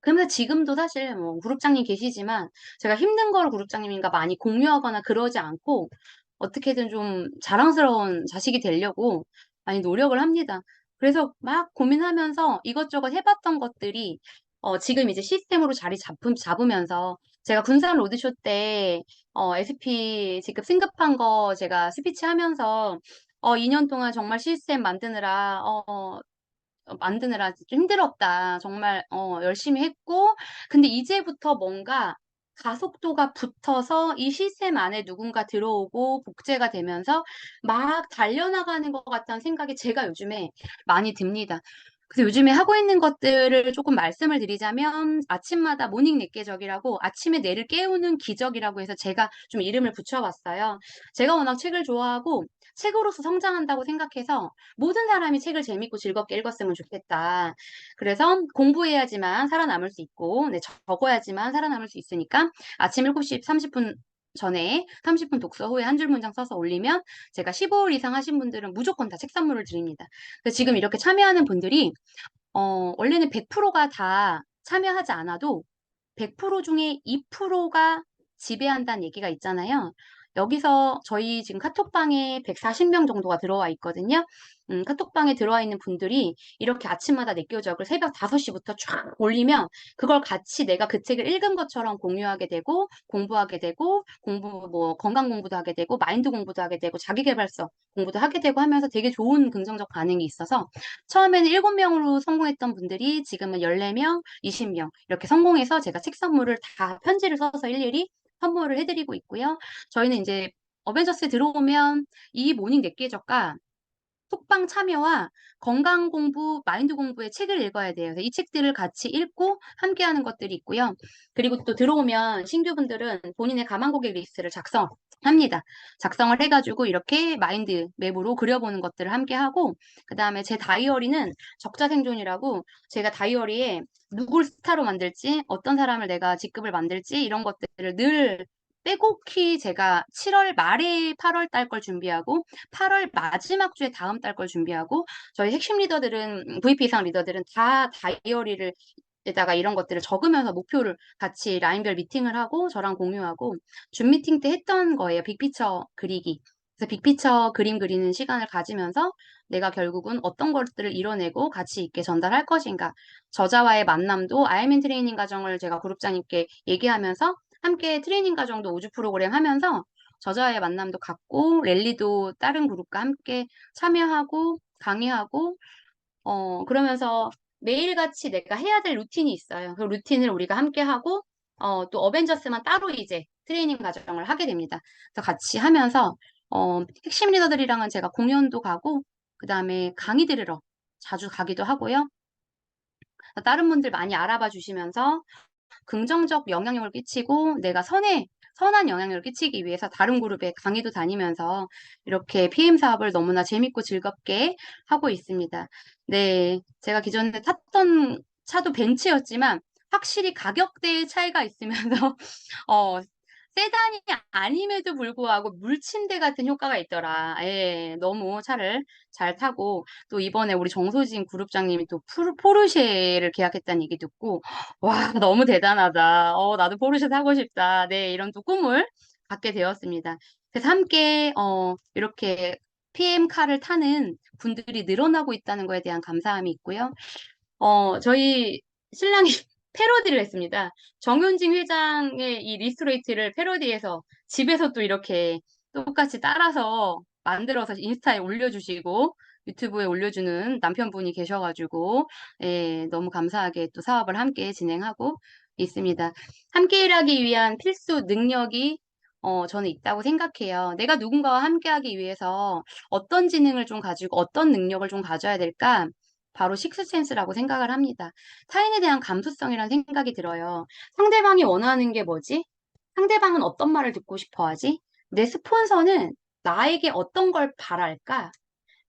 그러면서 지금도 사실 뭐 그룹장님 계시지만, 제가 힘든 걸 그룹장님과 많이 공유하거나 그러지 않고, 어떻게든 좀 자랑스러운 자식이 되려고 많이 노력을 합니다. 그래서 막 고민하면서 이것저것 해봤던 것들이, 지금 이제 시스템으로 잡으면서, 제가 군산 로드쇼 때 SP 직급 승급한 거 제가 스피치 하면서 2년 동안 정말 시스템 만드느라 좀 힘들었다. 정말 열심히 했고 근데 이제부터 뭔가 가속도가 붙어서 이 시스템 안에 누군가 들어오고 복제가 되면서 막 달려나가는 것 같다는 생각이 제가 요즘에 많이 듭니다. 그래서 요즘에 하고 있는 것들을 조금 말씀을 드리자면 아침마다 모닝 넷개적이라고 아침에 뇌를 깨우는 기적이라고 해서 제가 좀 이름을 붙여봤어요. 제가 워낙 책을 좋아하고 책으로서 성장한다고 생각해서 모든 사람이 책을 재밌고 즐겁게 읽었으면 좋겠다. 그래서 공부해야지만 살아남을 수 있고, 네, 적어야지만 살아남을 수 있으니까 아침 7시 30분 전에 30분 독서 후에 한 줄 문장 써서 올리면 제가 15일 이상 하신 분들은 무조건 다 책 선물을 드립니다. 그래서 지금 이렇게 참여하는 분들이 원래는 100%가 다 참여하지 않아도 100% 중에 2%가 지배한다는 얘기가 있잖아요. 여기서 저희 지금 카톡방에 140명 정도가 들어와 있거든요. 카톡방에 들어와 있는 분들이 이렇게 아침마다 내교적을 새벽 5시부터 쫙 올리면 그걸 같이 내가 그 책을 읽은 것처럼 공유하게 되고 공부하게 되고 뭐 건강 공부도 하게 되고 마인드 공부도 하게 되고 자기계발서 공부도 하게 되고 하면서 되게 좋은 긍정적 반응이 있어서 처음에는 7명으로 성공했던 분들이 지금은 14명, 20명 이렇게 성공해서 제가 책 선물을 다 편지를 써서 일일이 선물을 해드리고 있고요. 저희는 이제 어벤져스에 들어오면 이 모닝 넷계적과 톡방 참여와 건강 공부, 마인드 공부의 책을 읽어야 돼요. 그래서 이 책들을 같이 읽고 함께하는 것들이 있고요. 그리고 또 들어오면 신규분들은 본인의 가망 고객 리스트를 작성합니다. 작성을 해가지고 이렇게 마인드 맵으로 그려보는 것들을 함께하고, 그 다음에 제 다이어리는 적자생존이라고 제가 다이어리에 누굴 스타로 만들지, 어떤 사람을 내가 직급을 만들지, 이런 것들을 늘 빼곡히 제가 7월 말에 8월 달 걸 준비하고 8월 마지막 주에 다음 달 걸 준비하고 저희 핵심 리더들은 VP 이상 리더들은 다 다이어리를 에다가 이런 것들을 적으면서 목표를 같이 라인별 미팅을 하고 저랑 공유하고 줌 미팅 때 했던 거예요. 빅피처 그리기. 그래서 빅피처 그림 그리는 시간을 가지면서 내가 결국은 어떤 것들을 이뤄내고 가치 있게 전달할 것인가. 저자와의 만남도 아이엠인 트레이닝 과정을 제가 그룹장님께 얘기하면서 함께 트레이닝 과정도 우주 프로그램 하면서 저자와의 만남도 갖고 랠리도 다른 그룹과 함께 참여하고 강의하고 그러면서 매일같이 내가 해야 될 루틴이 있어요. 그 루틴을 우리가 함께 하고 또 어벤져스만 따로 이제 트레이닝 과정을 하게 됩니다. 그래서 같이 하면서 핵심 리더들이랑은 제가 공연도 가고 그다음에 강의 들으러 자주 가기도 하고요. 다른 분들 많이 알아봐 주시면서 긍정적 영향력을 끼치고 내가 선한 영향력을 끼치기 위해서 다른 그룹에 강의도 다니면서 이렇게 PM 사업을 너무나 재밌고 즐겁게 하고 있습니다. 네, 제가 기존에 탔던 차도 벤츠였지만 확실히 가격대의 차이가 있으면서 어, 세단이 아님에도 불구하고 물침대 같은 효과가 있더라. 예, 너무 차를 잘 타고 또 이번에 우리 정소진 그룹장님이 또 포르쉐를 계약했다는 얘기 듣고 와, 너무 대단하다. 나도 포르쉐 사고 싶다. 네, 이런 또 꿈을 갖게 되었습니다. 그래서 함께 이렇게 PM카를 타는 분들이 늘어나고 있다는 거에 대한 감사함이 있고요. 저희 신랑이 패러디를 했습니다. 정윤진 회장의 이 리스토레이트를 패러디해서 집에서 또 이렇게 똑같이 따라서 만들어서 인스타에 올려주시고 유튜브에 올려주는 남편분이 계셔가지고 예, 너무 감사하게 또 사업을 함께 진행하고 있습니다. 함께 일하기 위한 필수 능력이 저는 있다고 생각해요. 내가 누군가와 함께하기 위해서 어떤 지능을 좀 가지고 어떤 능력을 좀 가져야 될까? 바로 식스센스라고 생각을 합니다. 타인에 대한 감수성이라는 생각이 들어요. 상대방이 원하는 게 뭐지? 상대방은 어떤 말을 듣고 싶어 하지? 내 스폰서는 나에게 어떤 걸 바랄까?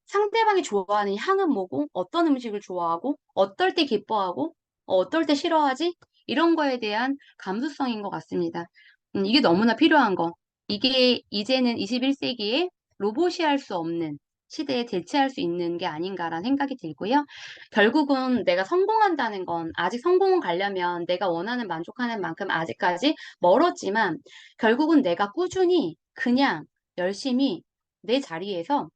상대방이 좋아하는 향은 뭐고, 어떤 음식을 좋아하고, 어떨 때 기뻐하고, 어떨 때 싫어하지? 이런 거에 대한 감수성인 것 같습니다. 이게 너무나 필요한 거. 이게 이제는 21세기에 로봇이 할 수 없는 시대에 대체할 수 있는 게 아닌가라는 생각이 들고요. 결국은 내가 성공한다는 건 아직 성공은 가려면 내가 원하는 만족하는 만큼 아직까지 멀었지만 결국은 내가 꾸준히 그냥 열심히 내 자리에서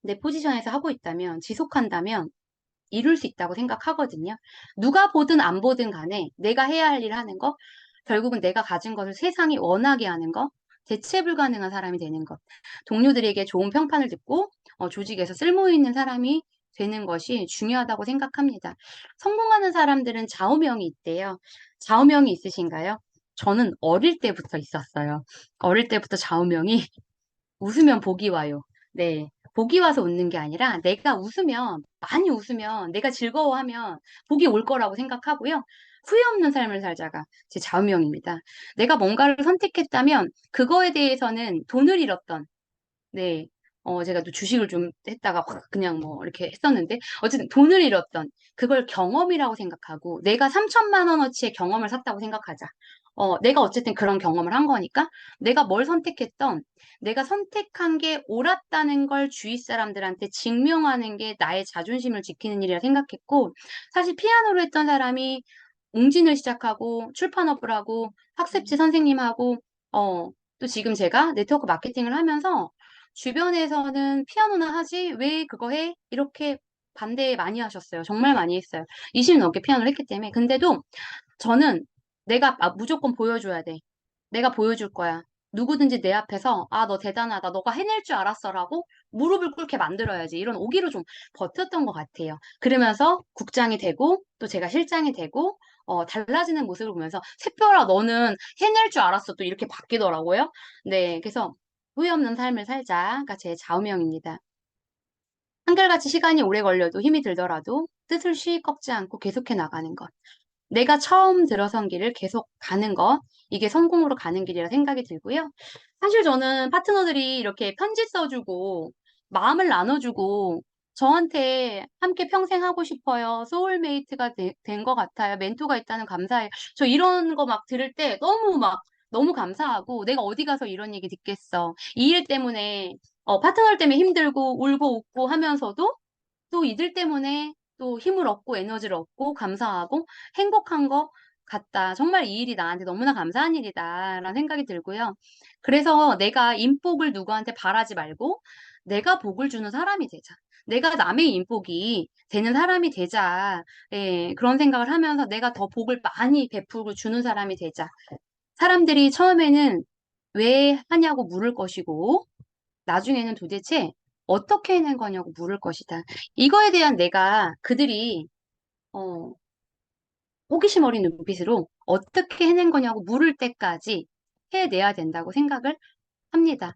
내 포지션에서 하고 있다면, 지속한다면 이룰 수 있다고 생각하거든요. 누가 보든 안 보든 간에 내가 해야 할 일 하는 거, 결국은 내가 가진 것을 세상이 원하게 하는 거, 대체 불가능한 사람이 되는 것, 동료들에게 좋은 평판을 듣고 조직에서 쓸모 있는 사람이 되는 것이 중요하다고 생각합니다. 성공하는 사람들은 좌우명이 있대요. 좌우명이 있으신가요? 저는 어릴 때부터 있었어요. 어릴 때부터 좌우명이 웃으면 복이 와요. 네. 복이 와서 웃는 게 아니라 내가 웃으면, 많이 웃으면, 내가 즐거워하면 복이 올 거라고 생각하고요. 후회 없는 삶을 살자가 제 좌우명입니다. 내가 뭔가를 선택했다면 그거에 대해서는 돈을 잃었던, 네. 제가 또 주식을 좀 했다가 확 그냥 뭐 이렇게 했었는데, 어쨌든 돈을 잃었던 그걸 경험이라고 생각하고, 내가 3천만 원어치의 경험을 샀다고 생각하자. 내가 어쨌든 그런 경험을 한 거니까 내가 뭘 선택했던 내가 선택한 게 옳았다는 걸 주위 사람들한테 증명하는 게 나의 자존심을 지키는 일이라 생각했고 사실 피아노를 했던 사람이 웅진을 시작하고 출판업을 하고 학습지 선생님하고 또 지금 제가 네트워크 마케팅을 하면서 주변에서는 피아노나 하지 왜 그거 해? 이렇게 반대 많이 하셨어요. 정말 많이 했어요. 20년 넘게 피아노를 했기 때문에. 근데도 저는 내가 무조건 보여줘야 돼. 내가 보여줄 거야. 누구든지 내 앞에서 너 대단하다. 너가 해낼 줄 알았어라고 무릎을 꿇게 만들어야지. 이런 오기로 좀 버텼던 것 같아요. 그러면서 국장이 되고 또 제가 실장이 되고 달라지는 모습을 보면서 새별아 너는 해낼 줄 알았어. 또 이렇게 바뀌더라고요. 네, 그래서 후회 없는 삶을 살자가 제 좌우명입니다. 한결같이 시간이 오래 걸려도 힘이 들더라도 뜻을 쉬 꺾지 않고 계속해 나가는 것. 내가 처음 들어선 길을 계속 가는 것, 이게 성공으로 가는 길이라 생각이 들고요. 사실 저는 파트너들이 이렇게 편지 써주고, 마음을 나눠주고, 저한테 함께 평생 하고 싶어요. 소울메이트가 된 것 같아요. 멘토가 있다는 감사해요. 저 이런 거 막 들을 때 너무 감사하고, 내가 어디 가서 이런 얘기 듣겠어. 이 일 때문에, 파트너 때문에 힘들고, 울고 웃고 하면서도, 또 이들 때문에 또 힘을 얻고 에너지를 얻고 감사하고 행복한 것 같다. 정말 이 일이 나한테 너무나 감사한 일이다라는 생각이 들고요. 그래서 내가 인복을 누구한테 바라지 말고 내가 복을 주는 사람이 되자. 내가 남의 인복이 되는 사람이 되자. 예, 그런 생각을 하면서 내가 더 복을 많이 베풀고 주는 사람이 되자. 사람들이 처음에는 왜 하냐고 물을 것이고 나중에는 도대체 어떻게 해낸 거냐고 물을 것이다. 이거에 대한 내가 그들이 어, 호기심 어린 눈빛으로 어떻게 해낸 거냐고 물을 때까지 해내야 된다고 생각을 합니다.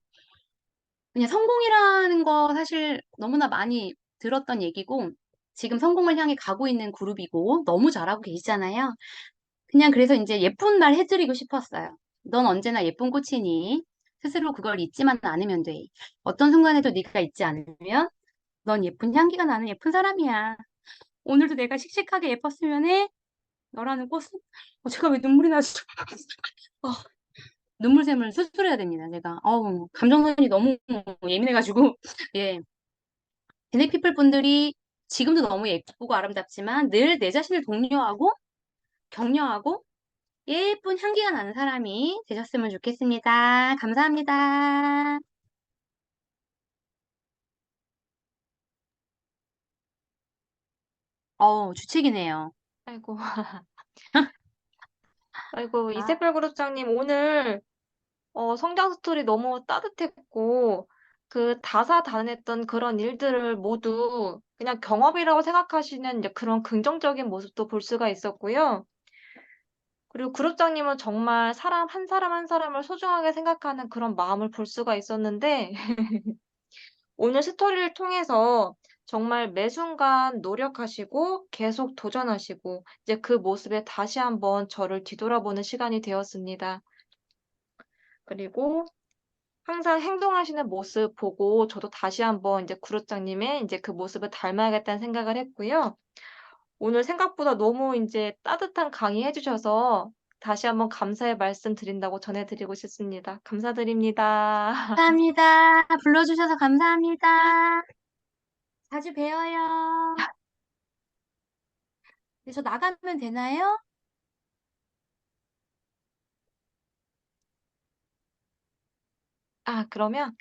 그냥 성공이라는 거 사실 너무나 많이 들었던 얘기고 지금 성공을 향해 가고 있는 그룹이고 너무 잘하고 계시잖아요. 그냥 그래서 이제 예쁜 말 해드리고 싶었어요. 넌 언제나 예쁜 꽃이니 스스로 그걸 잊지만 않으면 돼. 어떤 순간에도 네가 잊지 않으면 넌 예쁜 향기가 나는 예쁜 사람이야. 오늘도 내가 씩씩하게 예뻤으면 해. 너라는 꽃은 제가 왜 눈물이 나지? 어, 눈물샘을 수술해야 됩니다. 제가 감정선이 너무 예민해가지고 예 베네피플 분들이 지금도 너무 예쁘고 아름답지만 늘 내 자신을 독려하고 격려하고 예쁜 향기가 나는 사람이 되셨으면 좋겠습니다. 감사합니다. 주책이네요. 아이고, 아이고, 아, 이세별 그룹장님 오늘 성장 스토리 너무 따뜻했고, 그 다사다난했던 그런 일들을 모두 그냥 경험이라고 생각하시는 이제 그런 긍정적인 모습도 볼 수가 있었고요. 그리고 그룹장님은 정말 사람 한 사람 한 사람을 소중하게 생각하는 그런 마음을 볼 수가 있었는데, 오늘 스토리를 통해서 정말 매 순간 노력하시고 계속 도전하시고 이제 그 모습에 다시 한번 저를 뒤돌아보는 시간이 되었습니다. 그리고 항상 행동하시는 모습 보고 저도 다시 한번 이제 구루장님의 이제 그 모습을 닮아야겠다는 생각을 했고요. 오늘 생각보다 너무 인제 따뜻한 강의 해 주셔서 다시 한번 감사의 말씀 드린다고 전해 드리고 싶습니다. 감사드립니다. 감사합니다. 불러주셔서 감사합니다. 자주 봬요. 저 나가면 되나요? 그러면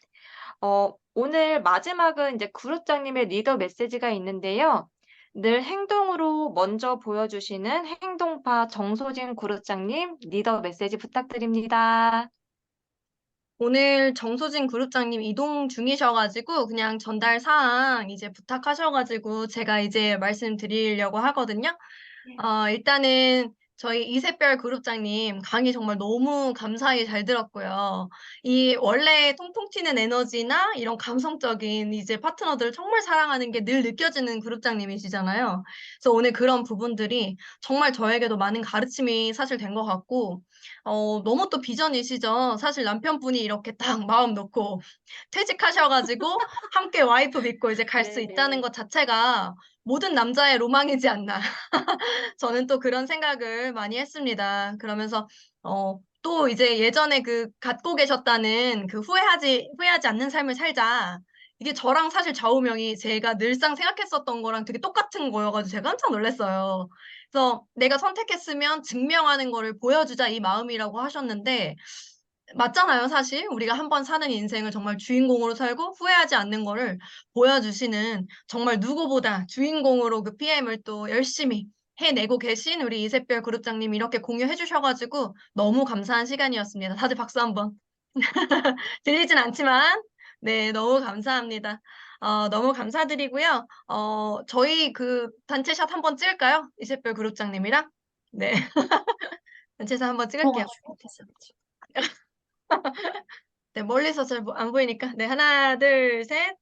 오늘 마지막은 이제 구루장님의 리더 메시지가 있는데요. 늘 행동으로 먼저 보여주시는 행동파 정소진 구루장님 리더 메시지 부탁드립니다. 오늘 정소진 그룹장님 이동 중이셔가지고 그냥 전달 사항 이제 부탁하셔가지고 제가 이제 말씀드리려고 하거든요. 일단은 저희 이세별 그룹장님 강의 정말 너무 감사히 잘 들었고요. 이 원래 통통 튀는 에너지나 이런 감성적인 이제 파트너들을 정말 사랑하는 게 늘 느껴지는 그룹장님이시잖아요. 그래서 오늘 그런 부분들이 정말 저에게도 많은 가르침이 사실 된 것 같고, 너무 또 비전이시죠. 사실 남편분이 이렇게 딱 마음 놓고 퇴직하셔가지고 함께 와이프 믿고 이제 갈 수 있다는 네네. 것 자체가 모든 남자의 로망이지 않나. 저는 또 그런 생각을 많이 했습니다. 그러면서 또 이제 예전에 그 갖고 계셨다는 그 후회하지 않는 삶을 살자. 이게 저랑 사실 좌우명이 제가 늘상 생각했었던 거랑 되게 똑같은 거여가지고 제가 깜짝 놀랐어요. 그래서 내가 선택했으면 증명하는 거를 보여주자 이 마음이라고 하셨는데 맞잖아요, 사실. 우리가 한 번 사는 인생을 정말 주인공으로 살고 후회하지 않는 거를 보여주시는 정말 누구보다 주인공으로 그 PM을 또 열심히 해내고 계신 우리 이세별 그룹장님 이렇게 공유해 주셔가지고 너무 감사한 시간이었습니다. 다들 박수 한번. 들리진 않지만, 네, 너무 감사합니다. 너무 감사드리고요. 저희 그 단체샷 한번 찍을까요? 이세별 그룹장님이랑? 네, 단체샷 한번 찍을게요. 싶어가지고 됐어. 네, 멀리서 잘 안 보이니까. 네, 하나, 둘, 셋.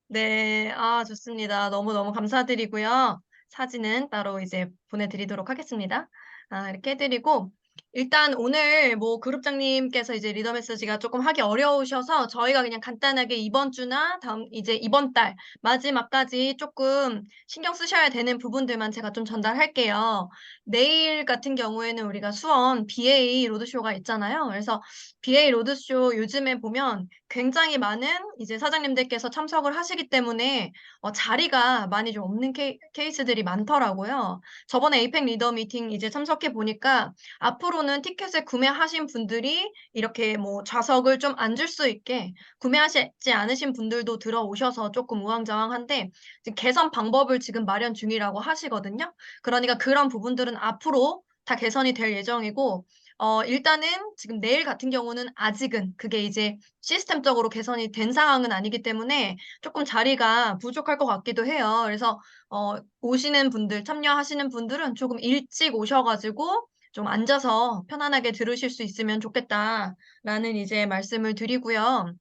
네, 좋습니다. 너무너무 감사드리고요. 사진은 따로 이제 보내드리도록 하겠습니다. 이렇게 해드리고, 일단 오늘 뭐 그룹장님께서 이제 리더 메시지가 조금 하기 어려우셔서 저희가 그냥 간단하게 이번 주나 다음 이제 이번 달 마지막까지 조금 신경 쓰셔야 되는 부분들만 제가 좀 전달할게요. 내일 같은 경우에는 우리가 수원 BA 로드쇼가 있잖아요. 그래서 BA 로드쇼 요즘에 보면 굉장히 많은 이제 사장님들께서 참석을 하시기 때문에 자리가 많이 좀 없는 케이스들이 많더라고요. 저번에 에이펙 리더 미팅 이제 참석해 보니까 앞으로는 티켓을 구매하신 분들이 이렇게 뭐 좌석을 좀 앉을 수 있게 구매하시지 않으신 분들도 들어오셔서 조금 우왕좌왕한데 지금 개선 방법을 지금 마련 중이라고 하시거든요. 그러니까 그런 부분들은 앞으로 다 개선이 될 예정이고 일단은 지금 내일 같은 경우는 아직은 그게 이제 시스템적으로 개선이 된 상황은 아니기 때문에 조금 자리가 부족할 것 같기도 해요. 그래서 오시는 분들, 참여하시는 분들은 조금 일찍 오셔가지고 좀 앉아서 편안하게 들으실 수 있으면 좋겠다라는 이제 말씀을 드리고요.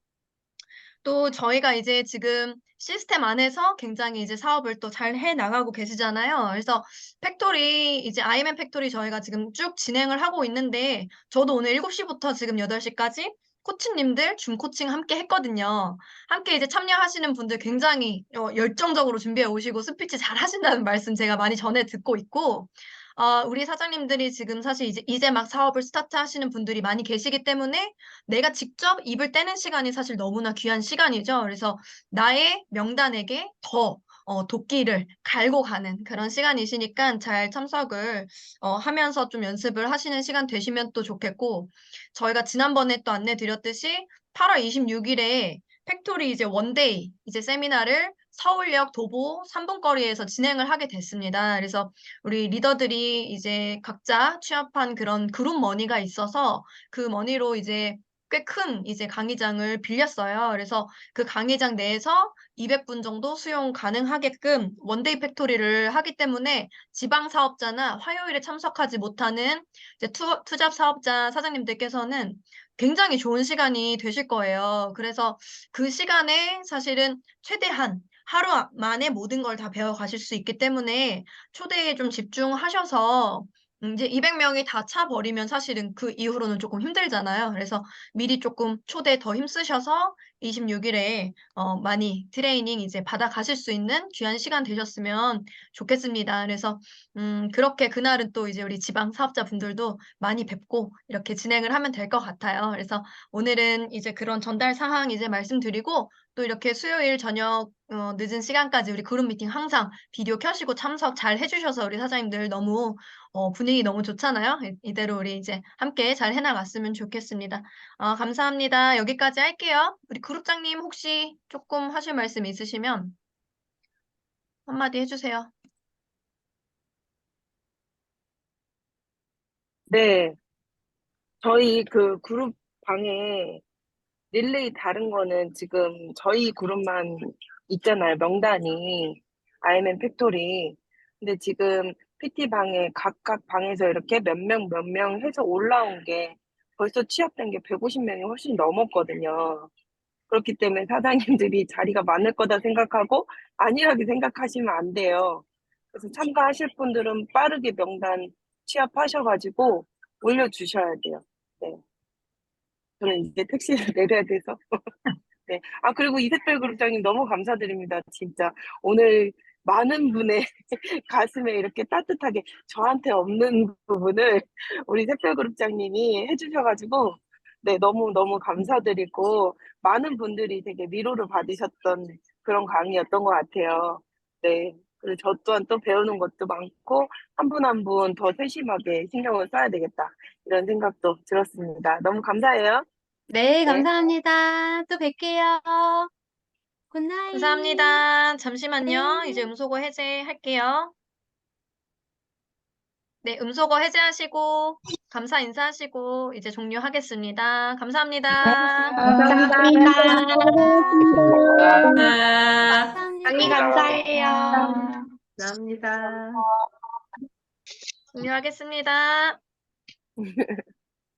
또 저희가 이제 지금 시스템 안에서 굉장히 이제 사업을 또 잘 해 나가고 계시잖아요. 그래서 팩토리, 이제 IMN 팩토리 저희가 지금 쭉 진행을 하고 있는데, 저도 오늘 7시부터 지금 8시까지 코치님들 줌 코칭 함께 했거든요. 함께 이제 참여하시는 분들 굉장히 열정적으로 준비해 오시고 스피치 잘 하신다는 말씀 제가 많이 전해 듣고 있고, 우리 사장님들이 지금 사실 이제 막 사업을 스타트 하시는 분들이 많이 계시기 때문에 내가 직접 입을 떼는 시간이 사실 너무나 귀한 시간이죠. 그래서 나의 명단에게 더 도끼를 갈고 가는 그런 시간이시니까 잘 참석을 하면서 좀 연습을 하시는 시간 되시면 또 좋겠고, 저희가 지난번에 또 안내 드렸듯이 8월 26일에 팩토리 이제 원데이 이제 세미나를 서울역 도보 3분 거리에서 진행을 하게 됐습니다. 그래서 우리 리더들이 이제 각자 취업한 그런 그룹 머니가 있어서 그 머니로 이제 꽤 큰 이제 강의장을 빌렸어요. 그래서 그 강의장 내에서 200분 정도 수용 가능하게끔 원데이 팩토리를 하기 때문에 지방 사업자나 화요일에 참석하지 못하는 이제 투잡 사업자 사장님들께서는 굉장히 좋은 시간이 되실 거예요. 그래서 그 시간에 사실은 최대한 하루 만에 모든 걸 다 배워 가실 수 있기 때문에 초대에 좀 집중하셔서 이제 200명이 다 차버리면 사실은 그 이후로는 조금 힘들잖아요. 그래서 미리 조금 초대 더 힘쓰셔서 26일에 많이 트레이닝 이제 받아가실 수 있는 귀한 시간 되셨으면 좋겠습니다. 그래서 그렇게 그날은 또 이제 우리 지방 사업자분들도 많이 뵙고 이렇게 진행을 하면 될 것 같아요. 그래서 오늘은 이제 그런 전달 사항 이제 말씀드리고 또 이렇게 수요일 저녁 늦은 시간까지 우리 그룹 미팅 항상 비디오 켜시고 참석 잘 해주셔서 우리 사장님들 너무 분위기 너무 좋잖아요. 이대로 우리 이제 함께 잘 해나갔으면 좋겠습니다. 감사합니다. 여기까지 할게요. 우리 그룹장님 혹시 조금 하실 말씀 있으시면 한마디 해주세요. 네, 저희 그 그룹 방에 릴레이 다른 거는 지금 저희 그룹만 있잖아요. 명단이 IMN 팩토리. 근데 지금 PT 방에 각각 방에서 이렇게 몇 명 해서 올라온 게 벌써 취업된 게 150명이 훨씬 넘었거든요. 그렇기 때문에 사장님들이 자리가 많을 거다 생각하고 안일하게 생각하시면 안 돼요. 그래서 참가하실 분들은 빠르게 명단 취합하셔가지고 올려주셔야 돼요. 네. 저는 이제 택시를 내려야 돼서. 네. 아, 그리고 이세별 그룹장님 너무 감사드립니다. 진짜. 오늘 많은 분의 가슴에 이렇게 따뜻하게 저한테 없는 부분을 우리 샛별 그룹장님이 해주셔가지고, 네, 너무너무 감사드리고, 많은 분들이 되게 위로를 받으셨던 그런 강의였던 것 같아요. 네. 그리고 저 또한 또 배우는 것도 많고, 한 분 한 분 더 세심하게 신경을 써야 되겠다. 이런 생각도 들었습니다. 너무 감사해요. 네, 네. 감사합니다. 또 뵐게요. 굿나잇. 감사합니다. 잠시만요. 네. 이제 음소거 해제할게요. 네, 음소거 해제하시고, 감사 인사하시고, 이제 종료하겠습니다. 감사합니다. 감사합니다. 감사합니다. 강의 감사해요. 감사합니다. 종료하겠습니다.